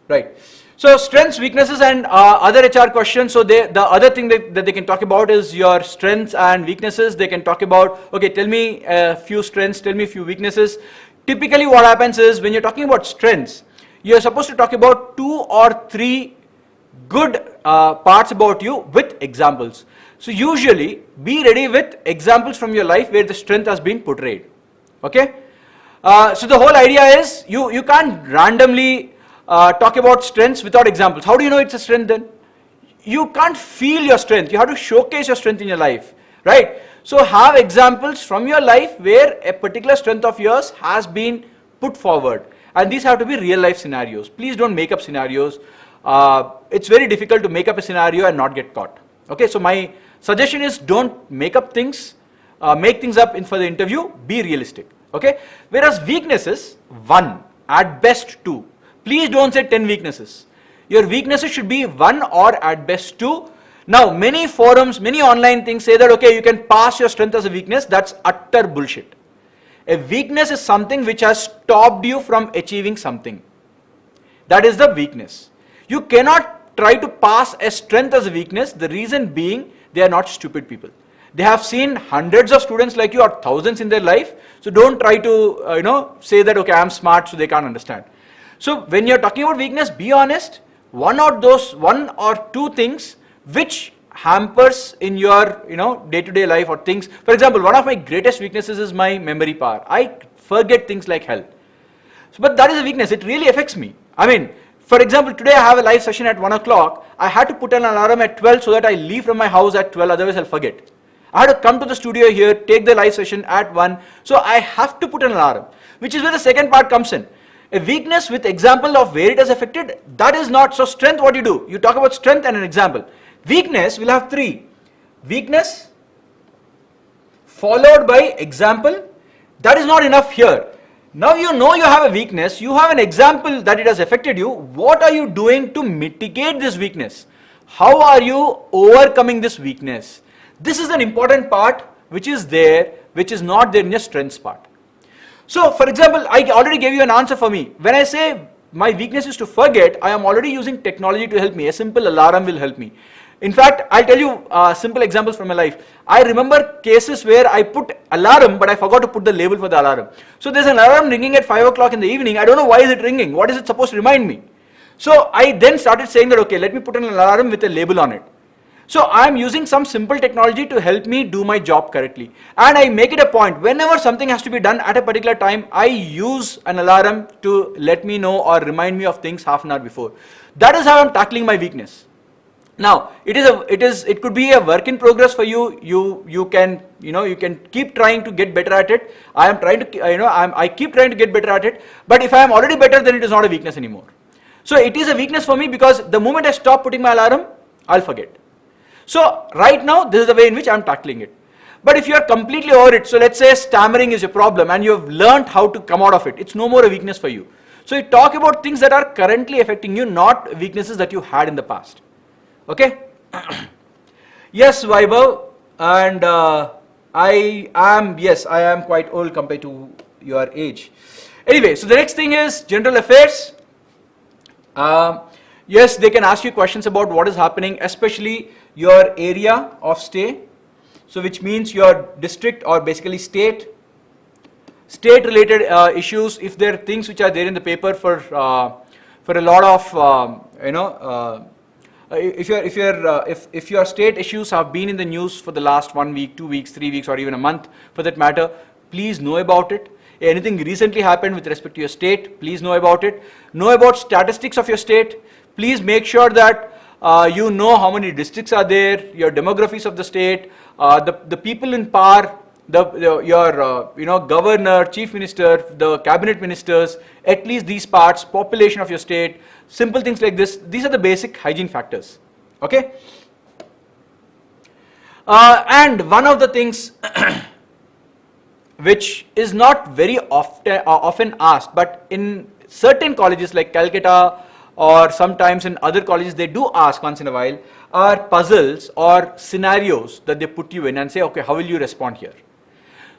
Right. So strengths, weaknesses, and other HR questions. So the other thing that they can talk about is your strengths and weaknesses. They can talk about, okay, tell me a few strengths, tell me a few weaknesses. Typically what happens is, when you're talking about strengths, you're supposed to talk about 2 or 3 good parts about you with examples. So usually be ready with examples from your life where the strength has been portrayed. Okay? So the whole idea is you can't randomly talk about strengths without examples. How do you know it's a strength then? you can't feel your strength. You have to showcase your strength in your life, right? So have examples from your life where a particular strength of yours has been put forward. And these have to be real life scenarios. Please don't make up scenarios. It's very difficult to make up a scenario and not get caught. Okay, so my suggestion is don't make up things, make things up for the interview, be realistic. Okay, whereas weaknesses, 1, at best 2. Please don't say 10 weaknesses. Your weaknesses should be 1 or at best 2. Now, many forums, many online things say that, okay, you can pass your strength as a weakness. That's utter bullshit. A weakness is something which has stopped you from achieving something. That is the weakness. You cannot try to pass a strength as a weakness. The reason being, they are not stupid people. They have seen hundreds of students like you or thousands in their life. So don't try to, say that, okay, I'm smart, so they can't understand. So when you're talking about weakness, be honest. One or two things which hampers in your, day-to-day life or things. For example, one of my greatest weaknesses is my memory power. I forget things like hell. So, but that is a weakness. It really affects me. I mean, for example, today I have a live session at 1 o'clock. I had to put an alarm at 12 so that I leave from my house at 12, otherwise I'll forget. I had to come to the studio here, take the live session at 1. So I have to put an alarm, which is where the second part comes in. A weakness with example of where it has affected, that is not. So strength, what you do? You talk about strength and an example. Weakness will have 3. Weakness followed by example. That is not enough here. Now you know you have a weakness, you have an example that it has affected you. What are you doing to mitigate this weakness? How are you overcoming this weakness? This is an important part which is there, which is not there in your strengths part. So for example, I already gave you an answer for me. When I say my weakness is to forget, I am already using technology to help me. A simple alarm will help me. In fact, I'll tell you simple examples from my life. I remember cases where I put alarm, but I forgot to put the label for the alarm. So there's an alarm ringing at 5 o'clock in the evening. I don't know why is it ringing. What is it supposed to remind me? So I then started saying that, okay, let me put an alarm with a label on it. So I'm using some simple technology to help me do my job correctly. And I make it a point, whenever something has to be done at a particular time, I use an alarm to let me know or remind me of things half an hour before. That is how I'm tackling my weakness. Now, it could be a work in progress for you. You can keep trying to get better at it. I am trying to, I keep trying to get better at it. But if I am already better, then it is not a weakness anymore. So it is a weakness for me because the moment I stop putting my alarm, I'll forget. So right now, this is the way in which I'm tackling it. But if you are completely over it, so let's say stammering is your problem and you have learned how to come out of it, it's no more a weakness for you. So you talk about things that are currently affecting you, not weaknesses that you had in the past. Okay? Yes, Vaibhav, and I am quite old compared to your age. Anyway, so the next thing is general affairs. Yes, they can ask you questions about what is happening, especially your area of stay. So which means your district or basically state related issues. If there are things which are there in the paper for a lot of if your state issues have been in the news for the last 1 week, 2 weeks, 3 weeks, or even a month for that matter, please know about it. Anything recently happened with respect to your state, please know about it. Know about statistics of your state. Please make sure that you know how many districts are there, your demographics of the state, the people in power, your governor, chief minister, the cabinet ministers, at least these parts, population of your state, simple things like this. These are the basic hygiene factors. Okay. And one of the things which is not very often asked, but in certain colleges like Calcutta or sometimes in other colleges they do ask once in a while, are puzzles or scenarios that they put you in and say, okay, how will you respond here?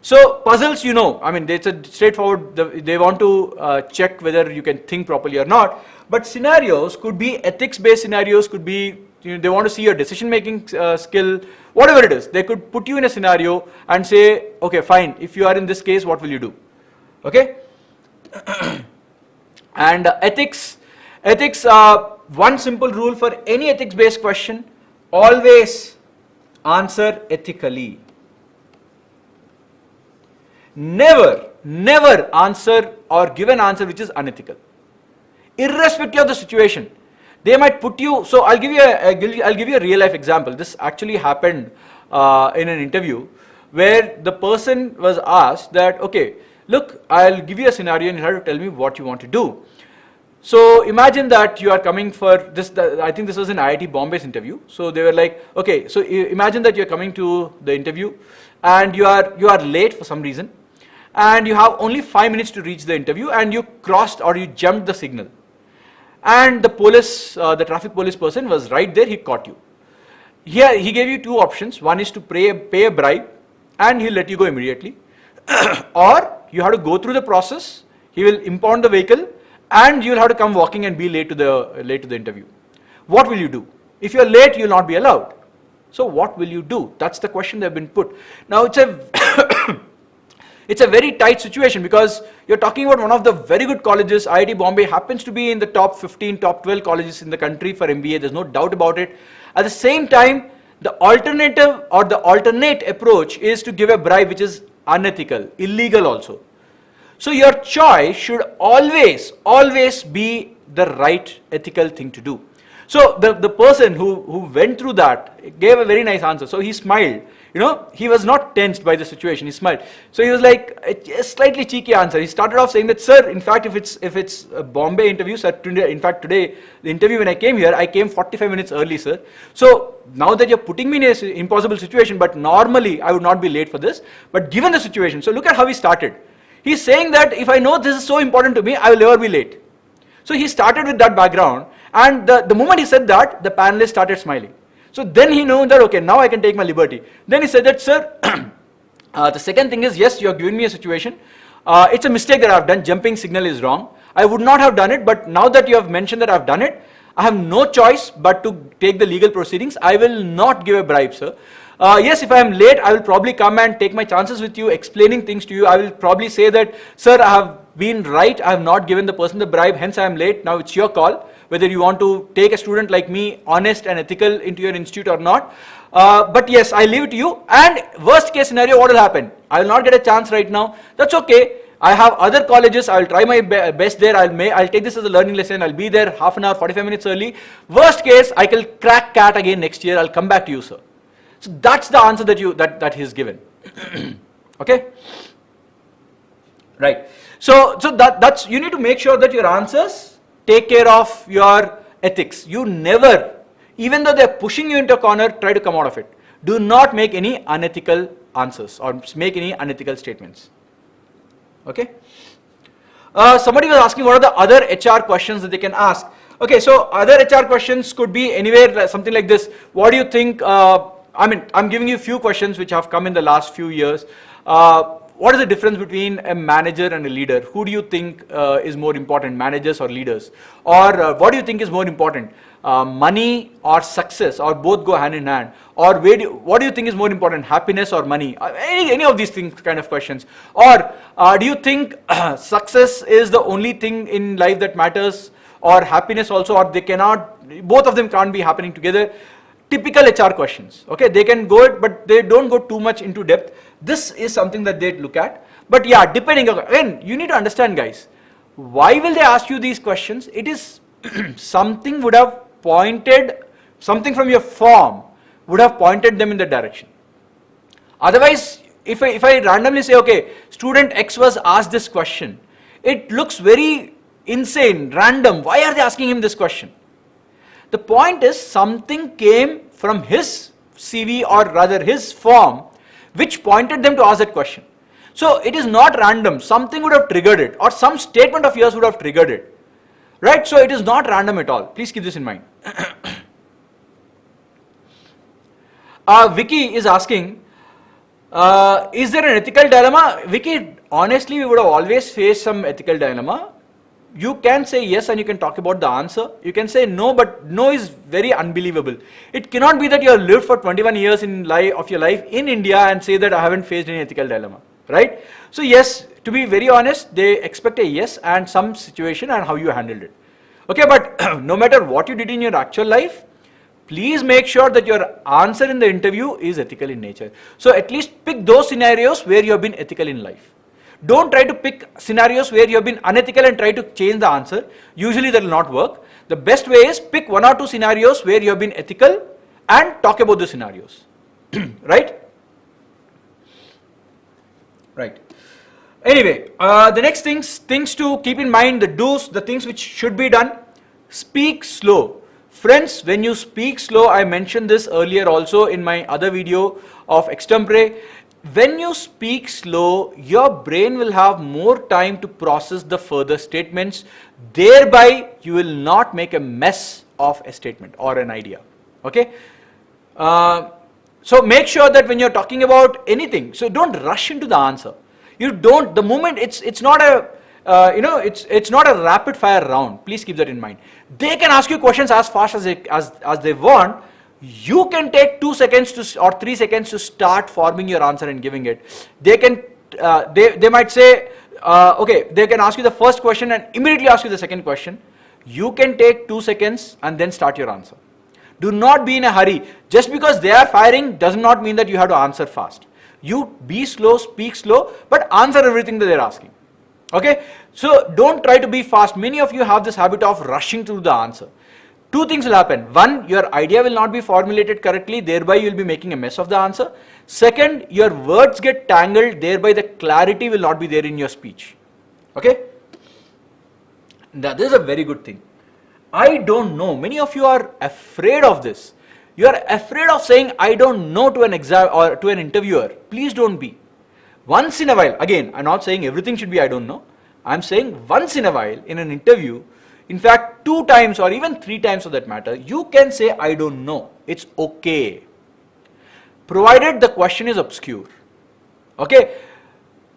So puzzles, I mean, it's a straightforward, they want to check whether you can think properly or not. But scenarios could be ethics-based scenarios, could be, they want to see your decision-making skill, whatever it is. They could put you in a scenario and say, okay, fine, if you are in this case, what will you do? Okay? And ethics, one simple rule for any ethics-based question, always answer ethically. Never answer or give an answer which is unethical, irrespective of the situation. They might put you, so I'll give you a real life example. This actually happened in an interview where the person was asked that, okay, look, I'll give you a scenario and you have to tell me what you want to do. So imagine that you are coming for this, I think this was an IIT Bombay's interview. So they were like, okay, so imagine that you're coming to the interview and you are late for some reason and you have only 5 minutes to reach the interview and you crossed or you jumped the signal. And the police, the traffic police person was right there, he caught you. Here he gave you two options. One is to pay a bribe and he'll let you go immediately. Or you have to go through the process, he will impound the vehicle and you'll have to come walking and be late to the interview. What will you do? If you're late, you'll not be allowed. So what will you do? That's the question they've been put. Now it's a it's a very tight situation because you're talking about one of the very good colleges. IIT Bombay happens to be in the top 15, top 12 colleges in the country for MBA. There's no doubt about it. At the same time, the alternative or the alternate approach is to give a bribe, which is unethical, illegal also. So your choice should always be the right ethical thing to do. So the person who went through that gave a very nice answer. So he smiled. You know, he was not tensed by the situation. He smiled. So he was like a slightly cheeky answer. He started off saying that, sir, in fact, if it's a Bombay interview, sir, in fact today the interview when I came here, I came 45 minutes early, sir. So now that you're putting me in an impossible situation, but normally I would not be late for this. But given the situation, so look at how he started. He's saying that if I know this is so important to me, I will never be late. So he started with that background, and the moment he said that, the panelists started smiling. So then he knew that, okay, now I can take my liberty. Then he said that, sir, the second thing is, yes, you have given me a situation. It's a mistake that I have done. Jumping signal is wrong. I would not have done it, but now that you have mentioned that I have done it, I have no choice but to take the legal proceedings. I will not give a bribe, sir. Yes, if I am late, I will probably come and take my chances with you, explaining things to you. I will probably say that, sir, I have been right. I have not given the person the bribe, hence I am late. Now it's your call, whether you want to take a student like me, honest and ethical, into your institute or not. But yes, I leave it to you. And worst case scenario, what will happen? I will not get a chance right now. That's okay. I have other colleges. I will try my best there. I'll take this as a learning lesson. I'll be there half an hour, 45 minutes early. Worst case, I can crack CAT again next year. I'll come back to you, sir. So that's the answer that he's given. Okay? Right. So that's, you need to make sure that your answers take care of your ethics. You never, even though they're pushing you into a corner, try to come out of it. Do not make any unethical answers or make any unethical statements. Okay? Somebody was asking what are the other HR questions that they can ask. Okay, so other HR questions could be anywhere, something like this. What do you think, I'm giving you a few questions which have come in the last few years. What is the difference between a manager and a leader? Who do you think is more important, managers or leaders? Or what do you think is more important, money or success, or both go hand in hand? Or what do you think is more important, happiness or money? Any of these things, kind of questions. Or do you think success is the only thing in life that matters, or happiness also, or they cannot, both of them can't be happening together? Typical HR questions. Okay, they can go it, but they don't go too much into depth. This is something that they look at. But yeah, depending, again, you need to understand, guys, why will they ask you these questions? It is something would have pointed, something from your form would have pointed them in the direction. Otherwise, if I randomly say, okay, student X was asked this question, it looks very insane, random. Why are they asking him this question? The point is, something came from his CV, or rather his form, which pointed them to ask that question. So it is not random. Something would have triggered it, or some statement of yours would have triggered it. Right? So it is not random at all. Please keep this in mind. Vicky is asking, is there an ethical dilemma? Vicky, honestly, we would have always faced some ethical dilemma. You can say yes and you can talk about the answer. You can say no, but no is very unbelievable. It cannot be that you have lived for 21 years of your life in India and say that I haven't faced any ethical dilemma, right? So yes, to be very honest, they expect a yes and some situation and how you handled it. Okay, but no matter what you did in your actual life, please make sure that your answer in the interview is ethical in nature. So at least pick those scenarios where you have been ethical in life. Don't try to pick scenarios where you have been unethical and try to change the answer. Usually that will not work. The best way is pick 1 or 2 scenarios where you have been ethical and talk about the scenarios. Right? Right. Anyway, the next things to keep in mind, the do's, the things which should be done. Speak slow. Friends, when you speak slow, I mentioned this earlier also in my other video of extempore. When you speak slow, your brain will have more time to process the further statements. Thereby, you will not make a mess of a statement or an idea. Okay? So make sure that when you're talking about anything, so don't rush into the answer. You don't, the moment it's not a, it's not a rapid fire round. Please keep that in mind. They can ask you questions as fast as they want. You can take 2 seconds or 3 seconds to start forming your answer and giving it. They can, they might say, okay, they can ask you the first question and immediately ask you the second question. You can take 2 seconds and then start your answer. Do not be in a hurry. Just because they are firing does not mean that you have to answer fast. You be slow, speak slow, but answer everything that they're asking. Okay? So don't try to be fast. Many of you have this habit of rushing through the answer. 2 things will happen. 1, your idea will not be formulated correctly, thereby you will be making a mess of the answer. Second, your words get tangled, thereby the clarity will not be there in your speech. Okay? Now this is a very good thing. I don't know. Many of you are afraid of this. You are afraid of saying I don't know to an exam or to an interviewer. Please don't be. Once in a while, again, I'm not saying everything should be I don't know. I'm saying once in a while in an interview, in fact 2 times or even 3 times for that matter, you can say I don't know. It's okay. Provided the question is obscure. Okay?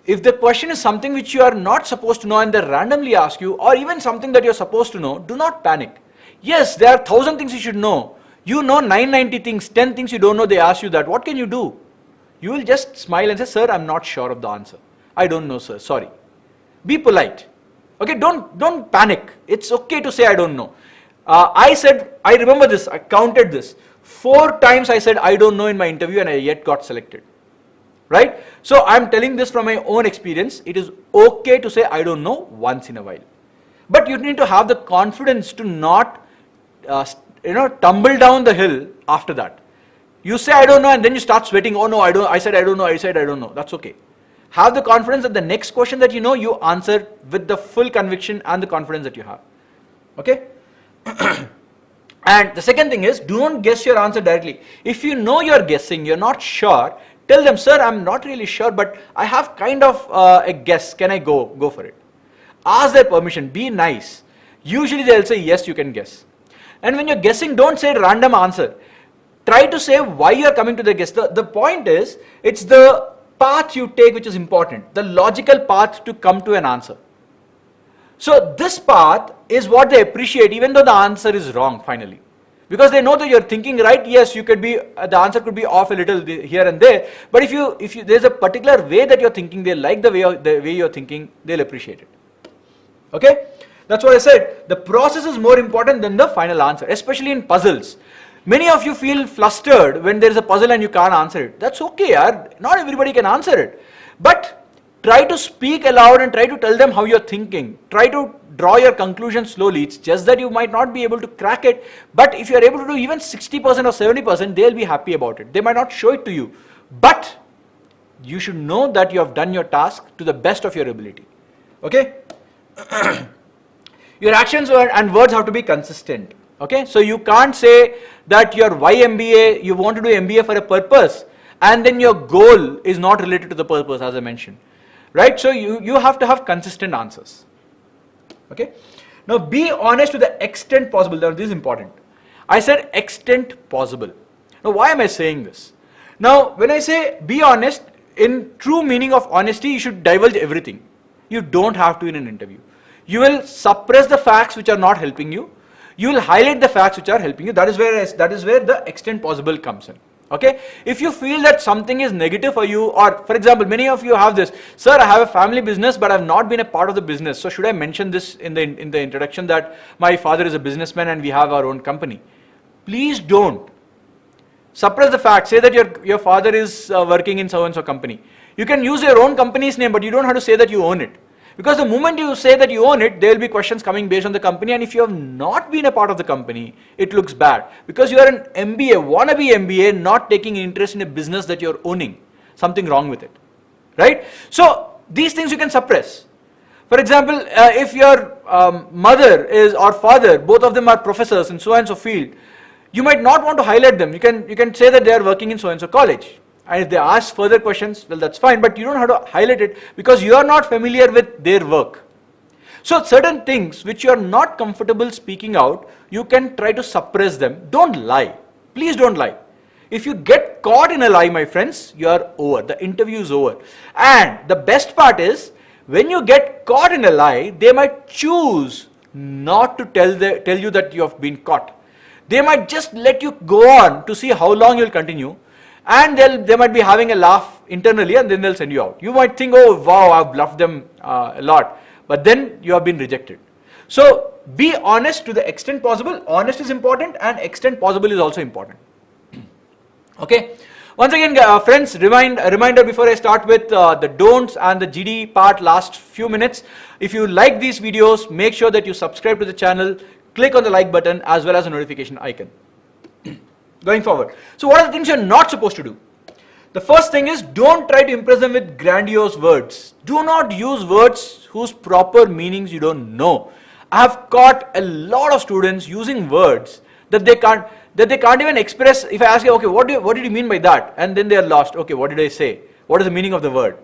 If the question is something which you are not supposed to know and they randomly ask you, or even something that you're supposed to know, do not panic. Yes, there are 1,000 things you should know. You know 990 things, 10 things you don't know, they ask you that. What can you do? You will just smile and say, sir, I'm not sure of the answer. I don't know, sir, sorry. Be polite. Okay, don't panic. It's okay to say I don't know. I remember this, I counted this. 4 times I said I don't know in my interview and I yet got selected. Right? So I'm telling this from my own experience. It is okay to say I don't know once in a while. But you need to have the confidence to not tumble down the hill after that. You say I don't know and then you start sweating. Oh no, I said I don't know. That's okay. Have the confidence that the next question that you know, you answer with the full conviction and the confidence that you have. Okay? And the second thing is, don't guess your answer directly. If you know you're guessing, you're not sure, tell them, sir, I'm not really sure, but I have kind of a guess. Can I go for it? Ask their permission. Be nice. Usually they'll say, yes, you can guess. And when you're guessing, don't say random answer. Try to say why you're coming to the guess. The point is, it's the path you take which is important. The logical path to come to an answer. So this path is what they appreciate even though the answer is wrong finally. Because they know that you're thinking right, yes, you could be, the answer could be off a little here and there. But if there's a particular way that you're thinking, they like the way you're thinking, they'll appreciate it. Okay? That's what I said. The process is more important than the final answer, especially in puzzles. Many of you feel flustered when there's a puzzle and you can't answer it. That's okay, not everybody can answer it. But try to speak aloud and try to tell them how you're thinking. Try to draw your conclusion slowly. It's just that you might not be able to crack it. But if you're able to do even 60% or 70%, they'll be happy about it. They might not show it to you. But you should know that you have done your task to the best of your ability. Okay? Your actions and words have to be consistent. Okay, so you can't say that your MBA, you want to do MBA for a purpose and then your goal is not related to the purpose as I mentioned. Right, so you have to have consistent answers. Okay, now be honest to the extent possible. Now this is important. I said extent possible. Now why am I saying this? Now when I say be honest, in true meaning of honesty, you should divulge everything. You don't have to in an interview. You will suppress the facts which are not helping you. You will highlight the facts which are helping you. That is where the extent possible comes in. Okay, if you feel that something is negative for you, or for example, many of you have this, sir, I have a family business, but I have not been a part of the business. So should I mention this in the introduction that my father is a businessman and we have our own company? Please don't. Suppress the fact. Say that your father is working in so and so company. You can use your own company's name, but you don't have to say that you own it. Because the moment you say that you own it, there will be questions coming based on the company, and if you have not been a part of the company, it looks bad. Because you are an MBA, wannabe MBA, not taking interest in a business that you're owning. Something wrong with it, right? So these things you can suppress. For example, if your mother is or father, both of them are professors in so and so field, you might not want to highlight them. You can say that they are working in so and so college. And if they ask further questions, well, that's fine, but you don't have to highlight it because you are not familiar with their work. So certain things which you are not comfortable speaking out, you can try to suppress them. Don't lie. Please don't lie. If you get caught in a lie, my friends, you are over. The interview is over. And the best part is, when you get caught in a lie, they might choose not to tell you that you have been caught. They might just let you go on to see how long you'll continue. And they might be having a laugh internally, and then they'll send you out. You might think, oh wow, I've bluffed them a lot, but then you have been rejected. So be honest to the extent possible. Honest is important, and extent possible is also important. Okay. Once again, friends, a reminder before I start with the don'ts and the GD part last few minutes. If you like these videos, make sure that you subscribe to the channel, click on the like button as well as the notification icon. Going forward. So what are the things you're not supposed to do? The first thing is, don't try to impress them with grandiose words. Do not use words whose proper meanings you don't know. I have caught a lot of students using words that they can't even express. If I ask you, okay, what did you mean by that? And then they are lost. Okay, what did I say? What is the meaning of the word?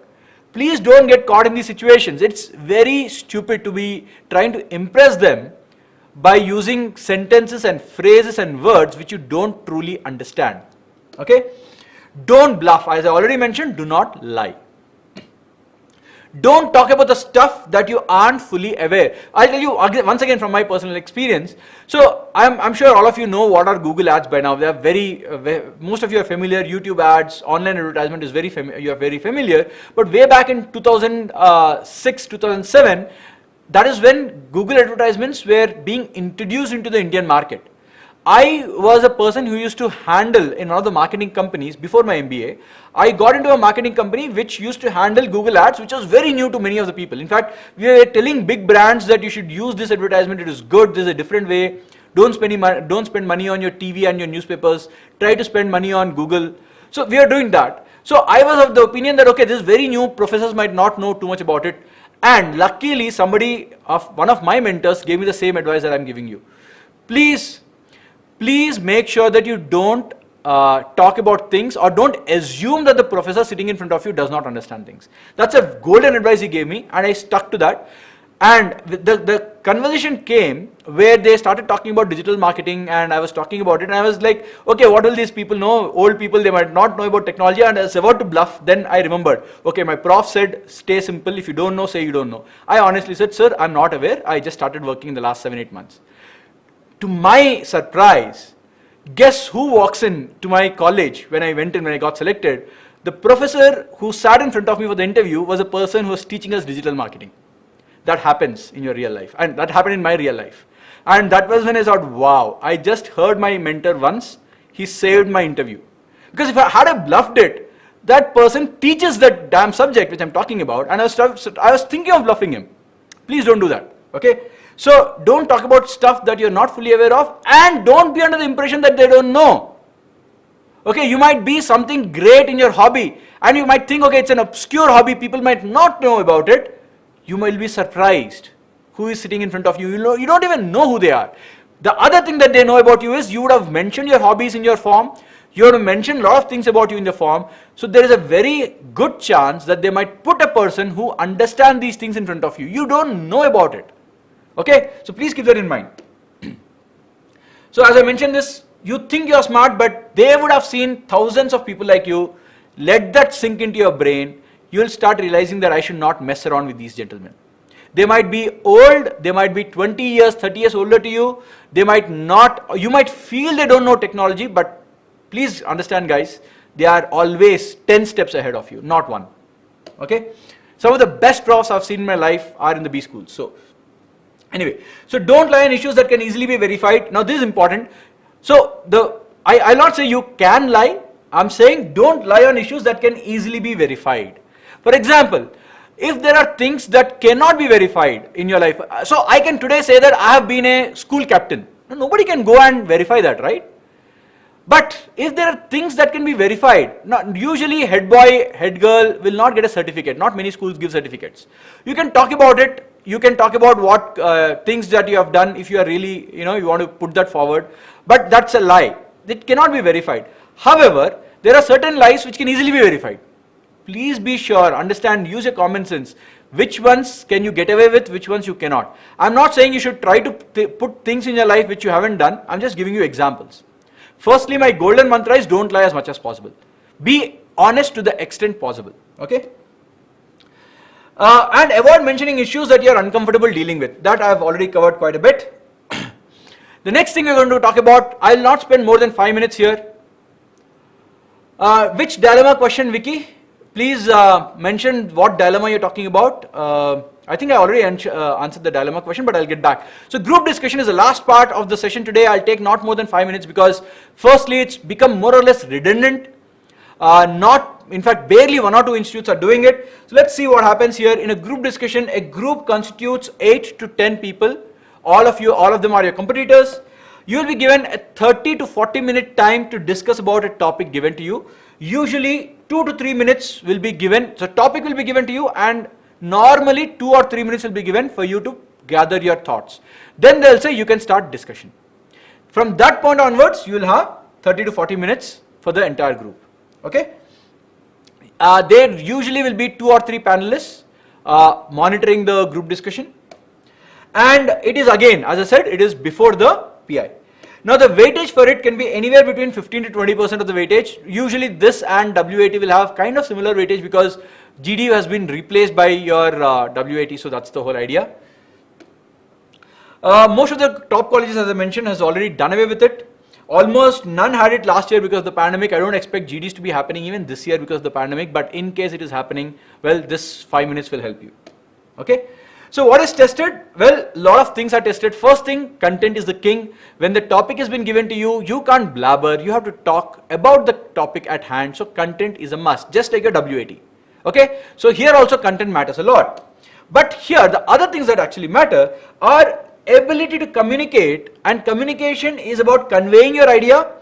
Please don't get caught in these situations. It's very stupid to be trying to impress them by using sentences and phrases and words which you don't truly understand. Okay? Don't bluff. As I already mentioned, do not lie. Don't talk about the stuff that you aren't fully aware. I'll tell you once again from my personal experience. So I'm sure all of you know what are Google ads by now. They are most of you are familiar. YouTube ads, online advertisement is you are very familiar. But way back in 2006, 2007, that is when Google advertisements were being introduced into the Indian market. I was a person who used to handle in one of the marketing companies before my MBA. I got into a marketing company which used to handle Google ads, which was very new to many of the people. In fact, we were telling big brands that you should use this advertisement. It is good. This is a different way. Don't spend money on your TV and your newspapers. Try to spend money on Google. So we are doing that. So I was of the opinion that, okay, this is very new. Professors might not know too much about it. And luckily, one of my mentors gave me the same advice that I'm giving you. Please make sure that you don't talk about things or don't assume that the professor sitting in front of you does not understand things. That's a golden advice he gave me, and I stuck to that. And the conversation came where they started talking about digital marketing, and I was talking about it, and I was like, okay, what will these people know? Old people, they might not know about technology. And I was about to bluff. Then I remembered, okay, my prof said, stay simple. If you don't know, say you don't know. I honestly said, sir, I'm not aware. I just started working in the last 7-8 months. To my surprise, guess who walks in to my college when I got selected? The professor who sat in front of me for the interview was a person who was teaching us digital marketing. That happens in your real life, and that happened in my real life. And that was when I thought, wow, I just heard my mentor once, he saved my interview. Because if I had bluffed it, that person teaches that damn subject which I'm talking about, and I was thinking of bluffing him. Please don't do that, okay? So don't talk about stuff that you're not fully aware of, and don't be under the impression that they don't know. Okay, you might be something great in your hobby, and you might think, okay, it's an obscure hobby, people might not know about it. You might be surprised who is sitting in front of you. You don't even know who they are. The other thing that they know about you is you would have mentioned your hobbies in your form. You would have mentioned a lot of things about you in the form. So there is a very good chance that they might put a person who understands these things in front of you. You don't know about it. Okay, so please keep that in mind. So as I mentioned this, you think you're smart, but they would have seen thousands of people like you. Let that sink into your brain. You'll start realizing that I should not mess around with these gentlemen. They might be old, they might be 20 years, 30 years older to you. They might not, you might feel they don't know technology, but please understand guys, they are always 10 steps ahead of you, not one. Okay? Some of the best profs I've seen in my life are in the B schools. So anyway, so don't lie on issues that can easily be verified. Now this is important. So I'll not say you can lie. I'm saying don't lie on issues that can easily be verified. For example, if there are things that cannot be verified in your life, so I can today say that I have been a school captain. Nobody can go and verify that, right? But if there are things that can be verified, usually head boy, head girl will not get a certificate. Not many schools give certificates. You can talk about it. You can talk about what things that you have done if you are really, you want to put that forward. But that's a lie. It cannot be verified. However, there are certain lies which can easily be verified. Please be sure, understand, use your common sense. Which ones can you get away with, which ones you cannot. I'm not saying you should try to put things in your life which you haven't done. I'm just giving you examples. Firstly, my golden mantra is don't lie as much as possible. Be honest to the extent possible. Okay? And avoid mentioning issues that you are uncomfortable dealing with. That I have already covered quite a bit. The next thing we're going to talk about, I will not spend more than 5 minutes here. Which dilemma question, Vicky? Please mention what dilemma you're talking about. I think I already answered the dilemma question, but I'll get back. So group discussion is the last part of the session today. I'll take not more than 5 minutes because firstly, it's become more or less redundant. In fact, barely 1 or 2 institutes are doing it. So let's see what happens here. In a group discussion, a group constitutes 8 to 10 people. All of them are your competitors. You will be given a 30 to 40 minute time to discuss about a topic given to you. Usually 2 to 3 minutes will be given. So topic will be given to you and normally 2 or 3 minutes will be given for you to gather your thoughts. Then they'll say you can start discussion. From that point onwards, you will have 30 to 40 minutes for the entire group. Okay? There usually will be 2 or 3 panelists monitoring the group discussion. And it is again, as I said, it is before the PI. Now the weightage for it can be anywhere between 15 to 20% of the weightage. Usually this and WAT will have kind of similar weightage because GD has been replaced by your WAT, so that's the whole idea. Most of the top colleges, as I mentioned, has already done away with it. Almost none had it last year because of the pandemic. I don't expect GDs to be happening even this year because of the pandemic, but in case it is happening, well, this 5 minutes will help you. Okay? So what is tested? Well, a lot of things are tested. First thing, content is the king. When the topic has been given to you, you can't blabber. You have to talk about the topic at hand. So content is a must, just like your WAT. Okay? So here also content matters a lot. But here, the other things that actually matter are ability to communicate, and communication is about conveying your idea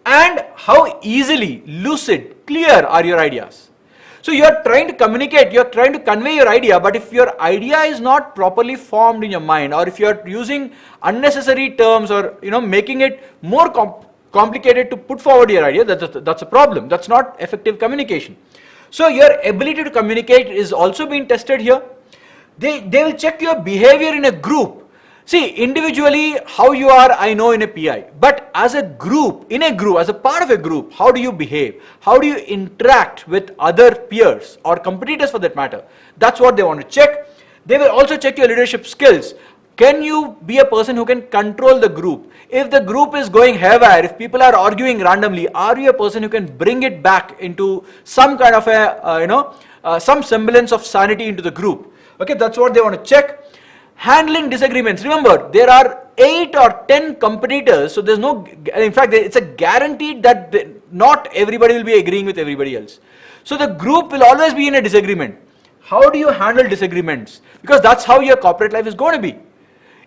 and how easily, lucid, clear are your ideas. So you are trying to communicate, you are trying to convey your idea, but if your idea is not properly formed in your mind, or if you are using unnecessary terms or making it more complicated to put forward your idea, that's a problem. That's not effective communication. So your ability to communicate is also being tested here. They will check your behavior in a group. See, individually how you are, I know in a PI, but as a group, as a part of a group, how do you behave? How do you interact with other peers or competitors for that matter? That's what they want to check. They will also check your leadership skills. Can you be a person who can control the group? If the group is going haywire, if people are arguing randomly, are you a person who can bring it back into some kind of a, some semblance of sanity into the group? Okay, that's what they want to check. Handling disagreements. Remember, there are 8 or 10 competitors, so there's no, in fact, it's a guaranteed that not everybody will be agreeing with everybody else. So the group will always be in a disagreement. How do you handle disagreements? Because that's how your corporate life is going to be.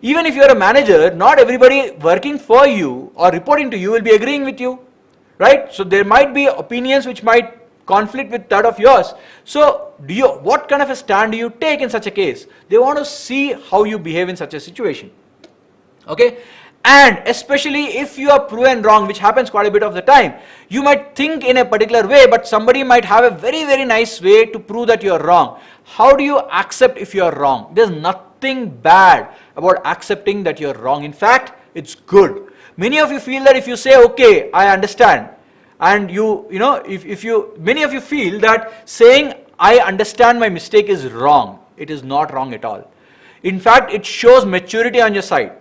Even if you're a manager, not everybody working for you or reporting to you will be agreeing with you, right? So there might be opinions which might conflict with that of yours. So what kind of a stand do you take in such a case? They want to see how you behave in such a situation. Okay? And especially if you are proven wrong, which happens quite a bit of the time, you might think in a particular way, but somebody might have a very, very nice way to prove that you are wrong. How do you accept if you are wrong? There's nothing bad about accepting that you're wrong. In fact, it's good. Many of you feel that if you say, okay, I understand, and many of you feel that saying I understand my mistake is wrong. It is not wrong at all. In fact, it shows maturity on your side.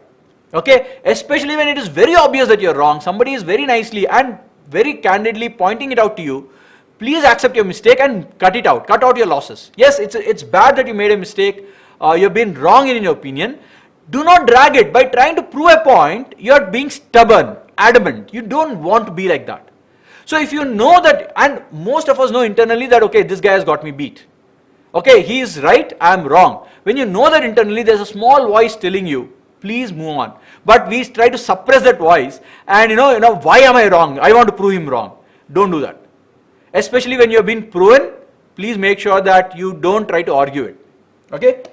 Okay, especially when it is very obvious that you're wrong. Somebody is very nicely and very candidly pointing it out to you. Please accept your mistake and cut it out. Cut out your losses. Yes, it's bad that you made a mistake. You've been wrong in your opinion. Do not drag it. By trying to prove a point, you're being stubborn, adamant. You don't want to be like that. So if you know that, and most of us know internally that, okay, this guy has got me beat. Okay, he is right, I am wrong. When you know that internally there's a small voice telling you, please move on. But we try to suppress that voice and why am I wrong? I want to prove him wrong. Don't do that. Especially when you have been proven, please make sure that you don't try to argue it. Okay?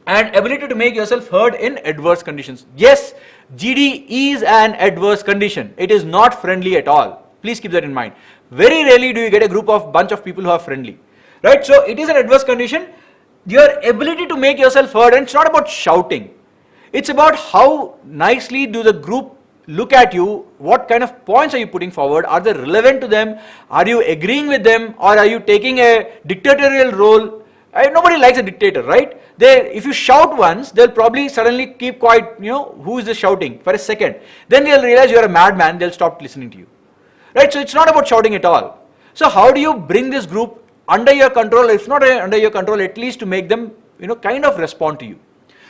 And ability to make yourself heard in adverse conditions. Yes, GD is an adverse condition. It is not friendly at all. Please keep that in mind. Very rarely do you get a bunch of people who are friendly. Right? So it is an adverse condition. Your ability to make yourself heard, and it's not about shouting. It's about how nicely do the group look at you, what kind of points are you putting forward, are they relevant to them, are you agreeing with them, or are you taking a dictatorial role? Nobody likes a dictator, right? If you shout once, they'll probably suddenly keep quiet, who is this shouting for a second. Then they'll realize you're a madman, they'll stop listening to you. Right? So it's not about shouting at all. So how do you bring this group under your control, if not under your control, at least to make them, kind of respond to you.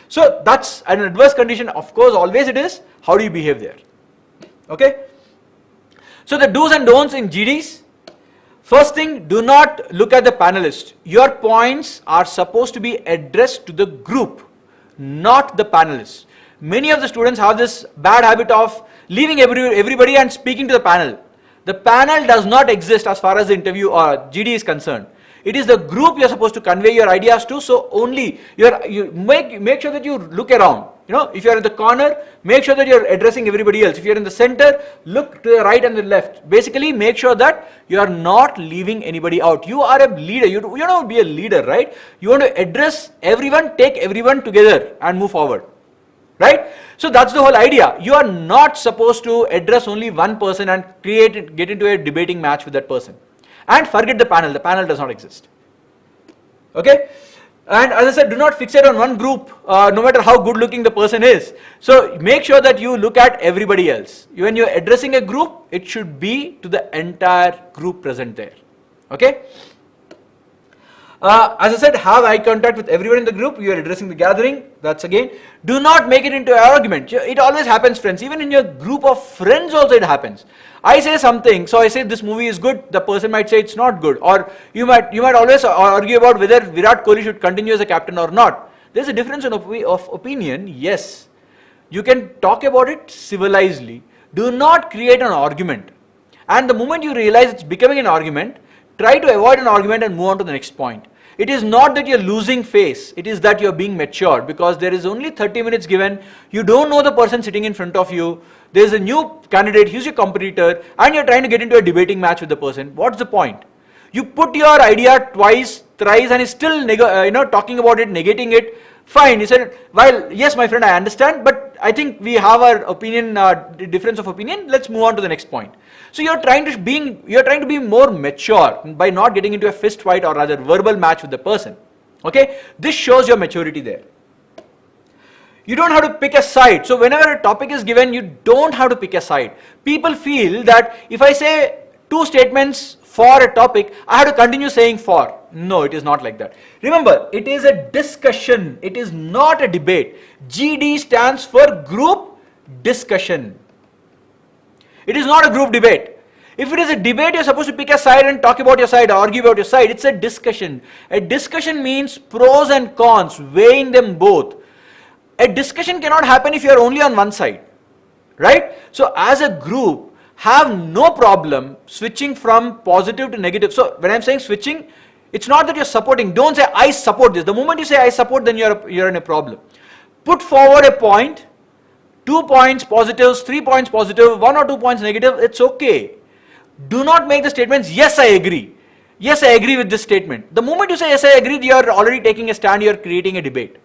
So that's an adverse condition, of course, always it is. How do you behave there? Okay? So the do's and don'ts in GDs. First thing, do not look at the panelist. Your points are supposed to be addressed to the group, not the panelists. Many of the students have this bad habit of leaving everybody and speaking to the panel. The panel does not exist as far as the interview or GD is concerned. It is the group you're supposed to convey your ideas to, so only you make sure that you look around. If you're in the corner, make sure that you're addressing everybody else. If you're in the center, look to the right and the left. Basically, make sure that you are not leaving anybody out. You are a leader. You want to be a leader, right? You want to address everyone, take everyone together and move forward. Right? So that's the whole idea. You are not supposed to address only one person and get into a debating match with that person. And forget the panel. The panel does not exist. Okay? And as I said, do not fixate on one group, no matter how good looking the person is. So make sure that you look at everybody else. When you're addressing a group, it should be to the entire group present there. Okay? As I said, have eye contact with everyone in the group. You are addressing the gathering. That's again. Do not make it into an argument. It always happens, friends. Even in your group of friends also it happens. I say something, so I say this movie is good. The person might say it's not good. Or you might always argue about whether Virat Kohli should continue as a captain or not. There's a difference of opinion, yes. You can talk about it civilizedly. Do not create an argument. And the moment you realize it's becoming an argument, try to avoid an argument and move on to the next point. It is not that you're losing face, it is that you're being matured, because there is only 30 minutes given. You don't know the person sitting in front of you. There's a new candidate, he's your competitor, and you're trying to get into a debating match with the person. What's the point? You put your idea twice, thrice, and he's still talking about it, negating it. Fine, he said, well, yes, my friend, I understand, but I think we have our opinion, difference of opinion. Let's move on to the next point. So you're trying to be more mature by not getting into a fist fight or rather verbal match with the person. Okay, this shows your maturity there. You don't have to pick a side. So whenever a topic is given, you don't have to pick a side. People feel that if I say two statements for a topic, I have to continue saying for. No, it is not like that. Remember, it is a discussion. It is not a debate. GD stands for group discussion. It is not a group debate. If it is a debate, you're supposed to pick a side and talk about your side, argue about your side. It's a discussion. A discussion means pros and cons, weighing them both. A discussion cannot happen if you're only on one side. Right? So as a group, have no problem switching from positive to negative. So when I'm saying switching, it's not that you're supporting. Don't say I support this. The moment you say I support, then you're in a problem. Put forward a point, 2 points positives, 3 points positive, 1 or 2 points negative. It's okay. Do not make the statements, yes, I agree. Yes, I agree with this statement. The moment you say yes, I agree, you're already taking a stand, you're creating a debate.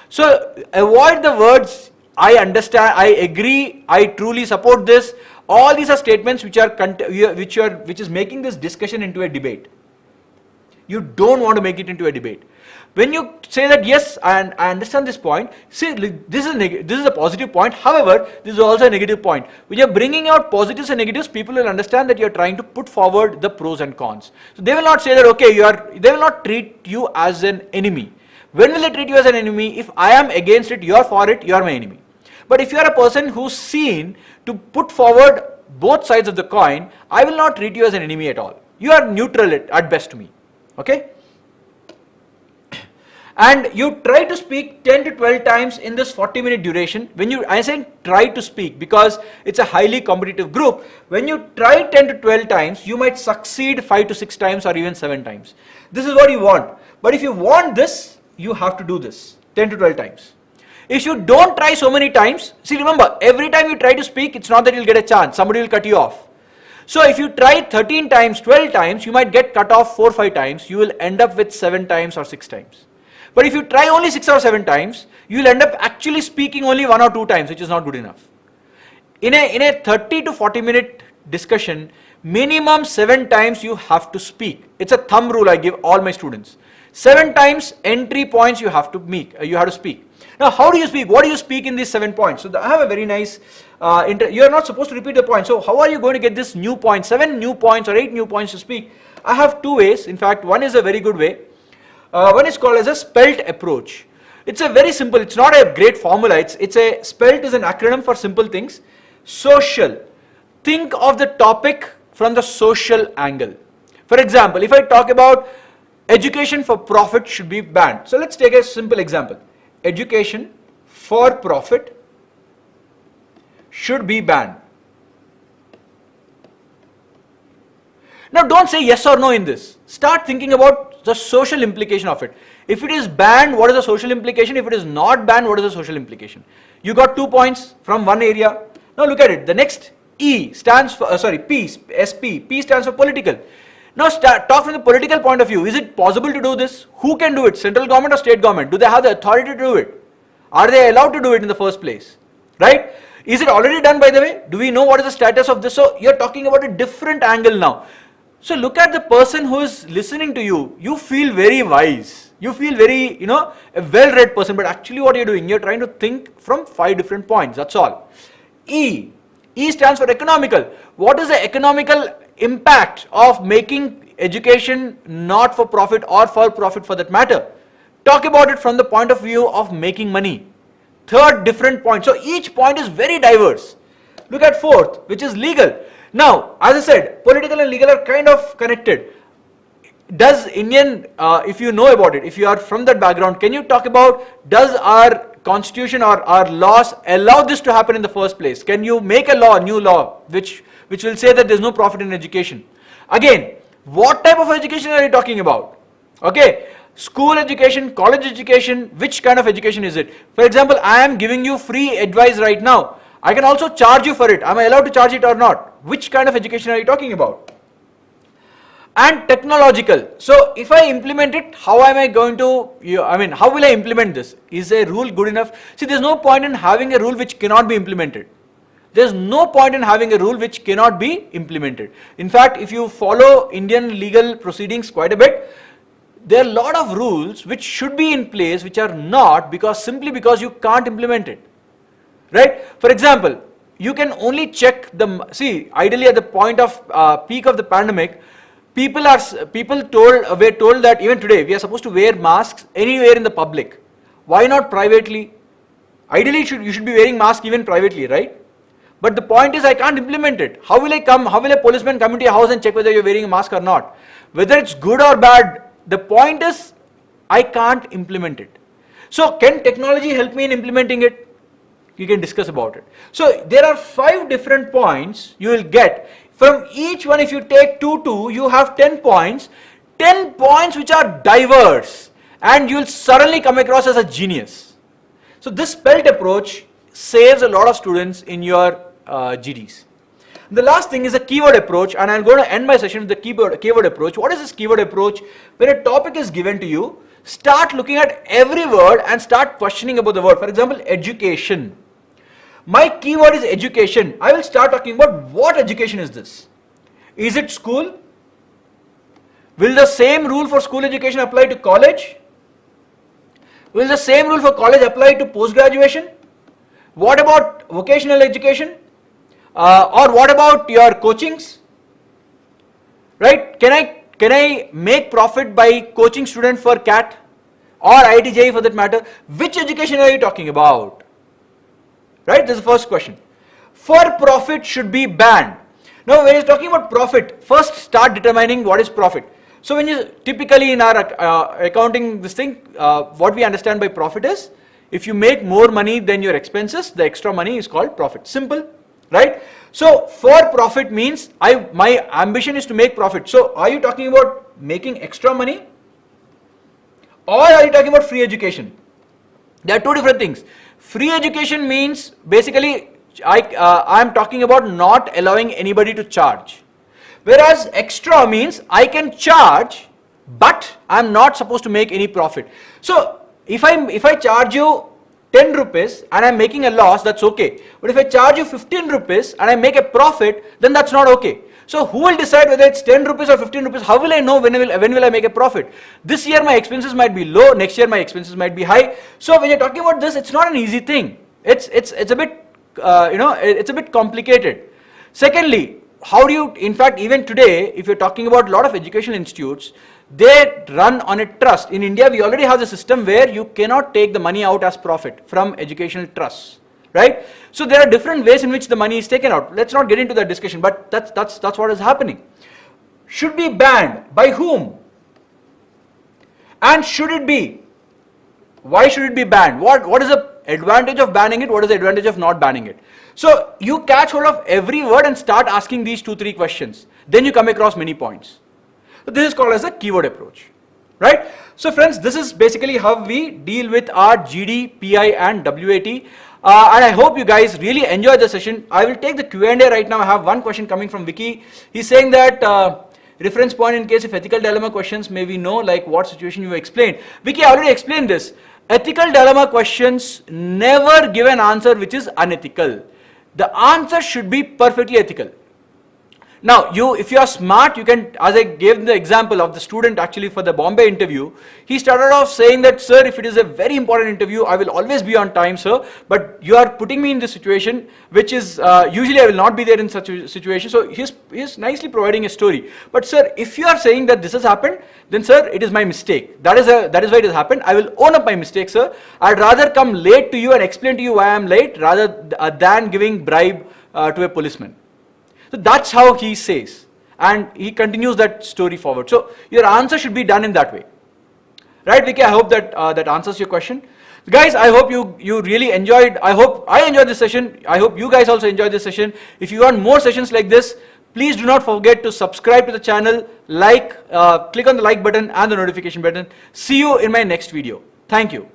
So avoid the words, I understand, I agree, I truly support this. All these are statements which is making this discussion into a debate. You don't want to make it into a debate. When you say that yes, and I understand this point, see, this is a positive point. However, this is also a negative point. When you're bringing out positives and negatives, people will understand that you're trying to put forward the pros and cons. So they will not say that okay, they will not treat you as an enemy. When will they treat you as an enemy? If I am against it, you're for it, you're my enemy. But if you are a person who's seen to put forward both sides of the coin, I will not treat you as an enemy at all. You are neutral at best to me. Okay? and you try to speak 10 to 12 times in this 40-minute duration. I'm saying try to speak because it's a highly competitive group. When you try 10 to 12 times, you might succeed 5 to 6 times or even 7 times. This is what you want. But if you want this, you have to do this 10 to 12 times. If you don't try so many times, see, remember, every time you try to speak, it's not that you'll get a chance. Somebody will cut you off. So if you try 13 times, 12 times, you might get cut off 4 or 5 times. You will end up with 7 times or 6 times. But if you try only 6 or 7 times, you will end up actually speaking only 1 or 2 times, which is not good enough. In a 30 to 40 minute discussion, minimum 7 times you have to speak. It's a thumb rule I give all my students. 7 times entry points you have to speak. Now, how do you speak? What do you speak in these 7 points? So I have a very nice, you are not supposed to repeat the point. So how are you going to get this new point, 7 new points or 8 new points to speak? I have 2 ways. In fact, one is a very good way. One is called as a spelt approach. It's a very simple, it's not a great formula. Spelt is an acronym for simple things. Social. Think of the topic from the social angle. For example, if I talk about education for profit should be banned. So let's take a simple example. Education for profit should be banned. Now don't say yes or no in this. Start thinking about the social implication of it. If it is banned, what is the social implication? If it is not banned, what is the social implication? You got 2 points from one area. Now look at it. The next E stands for, P stands for political. Now talk from the political point of view. Is it possible to do this? Who can do it? Central government or state government? Do they have the authority to do it? Are they allowed to do it in the first place? Right? Is it already done, by the way? Do we know what is the status of this? So you're talking about a different angle now. So look at the person who is listening to you. You feel very wise. You feel very, a well-read person. But actually what you're doing, you're trying to think from 5 different points. That's all. E stands for economical. What is the economical impact of making education not for profit or for profit for that matter? Talk about it from the point of view of making money. Third different point. So each point is very diverse. Look at fourth, which is legal. Now, as I said, political and legal are kind of connected. Does Indian, if you know about it, if you are from that background, can you talk about, does our constitution or our laws allow this to happen in the first place? Can you make a law, new law, which will say that there is no profit in education? Again, what type of education are you talking about? Okay, school education, college education, which kind of education is it? For example, I am giving you free advice right now. I can also charge you for it. Am I allowed to charge it or not? Which kind of education are you talking about? And technological. So if I implement it, how am I going to, how will I implement this? Is a rule good enough? See, there's no point in having a rule which cannot be implemented. There's no point in having a rule which cannot be implemented. In fact, if you follow Indian legal proceedings quite a bit, there are a lot of rules which should be in place which are not, simply because you can't implement it. Right? For example, you can only check ideally at the point of peak of the pandemic, people were told that even today we are supposed to wear masks anywhere in the public. Why not privately? Ideally you should be wearing masks even privately, right? But the point is I can't implement it. How will a policeman come into your house and check whether you're wearing a mask or not? Whether it's good or bad, the point is I can't implement it. So can technology help me in implementing it? You can discuss about it. So there are 5 different points you will get. From each one, if you take 2, you have 10 points. 10 points which are diverse, and you will suddenly come across as a genius. So this spelt approach saves a lot of students in your GDs. The last thing is a keyword approach, and I'm going to end my session with the keyword approach. What is this keyword approach? When a topic is given to you, start looking at every word and start questioning about the word. For example, education. My keyword is education. I will start talking about what education is this. Is it school? Will the same rule for school education apply to college? Will the same rule for college apply to post-graduation? What about vocational education? Or what about your coachings? Right? Can I make profit by coaching student for CAT or IIT-JEE for that matter? Which education are you talking about? Right? This is the first question. For profit should be banned. Now when you're talking about profit, first start determining what is profit. So when you typically in our accounting this thing, what we understand by profit is if you make more money than your expenses, the extra money is called profit. Simple, right? So for profit means my ambition is to make profit. So are you talking about making extra money, or are you talking about free education? There are two different things. Free education means basically I am talking about not allowing anybody to charge. Whereas extra means I can charge, but I am not supposed to make any profit. So if I charge you 10 rupees and I am making a loss, that's okay. But if I charge you 15 rupees and I make a profit, then that's not okay. So who will decide whether it's 10 rupees or 15 rupees? How will I know when will I make a profit? This year my expenses might be low, next year my expenses might be high. So when you're talking about this, it's not an easy thing. It's a bit it's a bit complicated. Secondly, how do you, in fact, even today, if you're talking about a lot of educational institutes, they run on a trust. In India, we already have the system where you cannot take the money out as profit from educational trusts, right? So there are different ways in which the money is taken out. Let's not get into that discussion, but that's what is happening. Should be banned by whom? And should it be? Why should it be banned? What is the advantage of banning it? What is the advantage of not banning it? So you catch hold of every word and start asking these 2-3 questions. Then you come across many points. So this is called as a keyword approach, right? So friends, this is basically how we deal with our GD-PI and WAT. And I hope you guys really enjoyed the session. I will take the Q&A right now. I have one question coming from Vicky. He's saying that reference point in case of ethical dilemma questions, may we know like what situation you explained. Vicky, I already explained this. Ethical dilemma questions never give an answer which is unethical. The answer should be perfectly ethical. Now, if you are smart, you can, as I gave the example of the student actually for the Bombay interview, he started off saying that, sir, if it is a very important interview, I will always be on time, sir, but you are putting me in this situation, which is, usually I will not be there in such a situation. So he's nicely providing a story. But sir, if you are saying that this has happened, then sir, it is my mistake. That is why it has happened. I will own up my mistake, sir. I'd rather come late to you and explain to you why I am late rather than giving bribe to a policeman. So that's how he says, and he continues that story forward. So your answer should be done in that way, right, Vicky? I hope that that answers your question. Guys, I hope you really enjoyed. I hope I enjoyed this session. I hope you guys also enjoyed this session. If you want more sessions like this, please do not forget to subscribe to the channel, click on the like button and the notification button. See you in my next video. Thank you.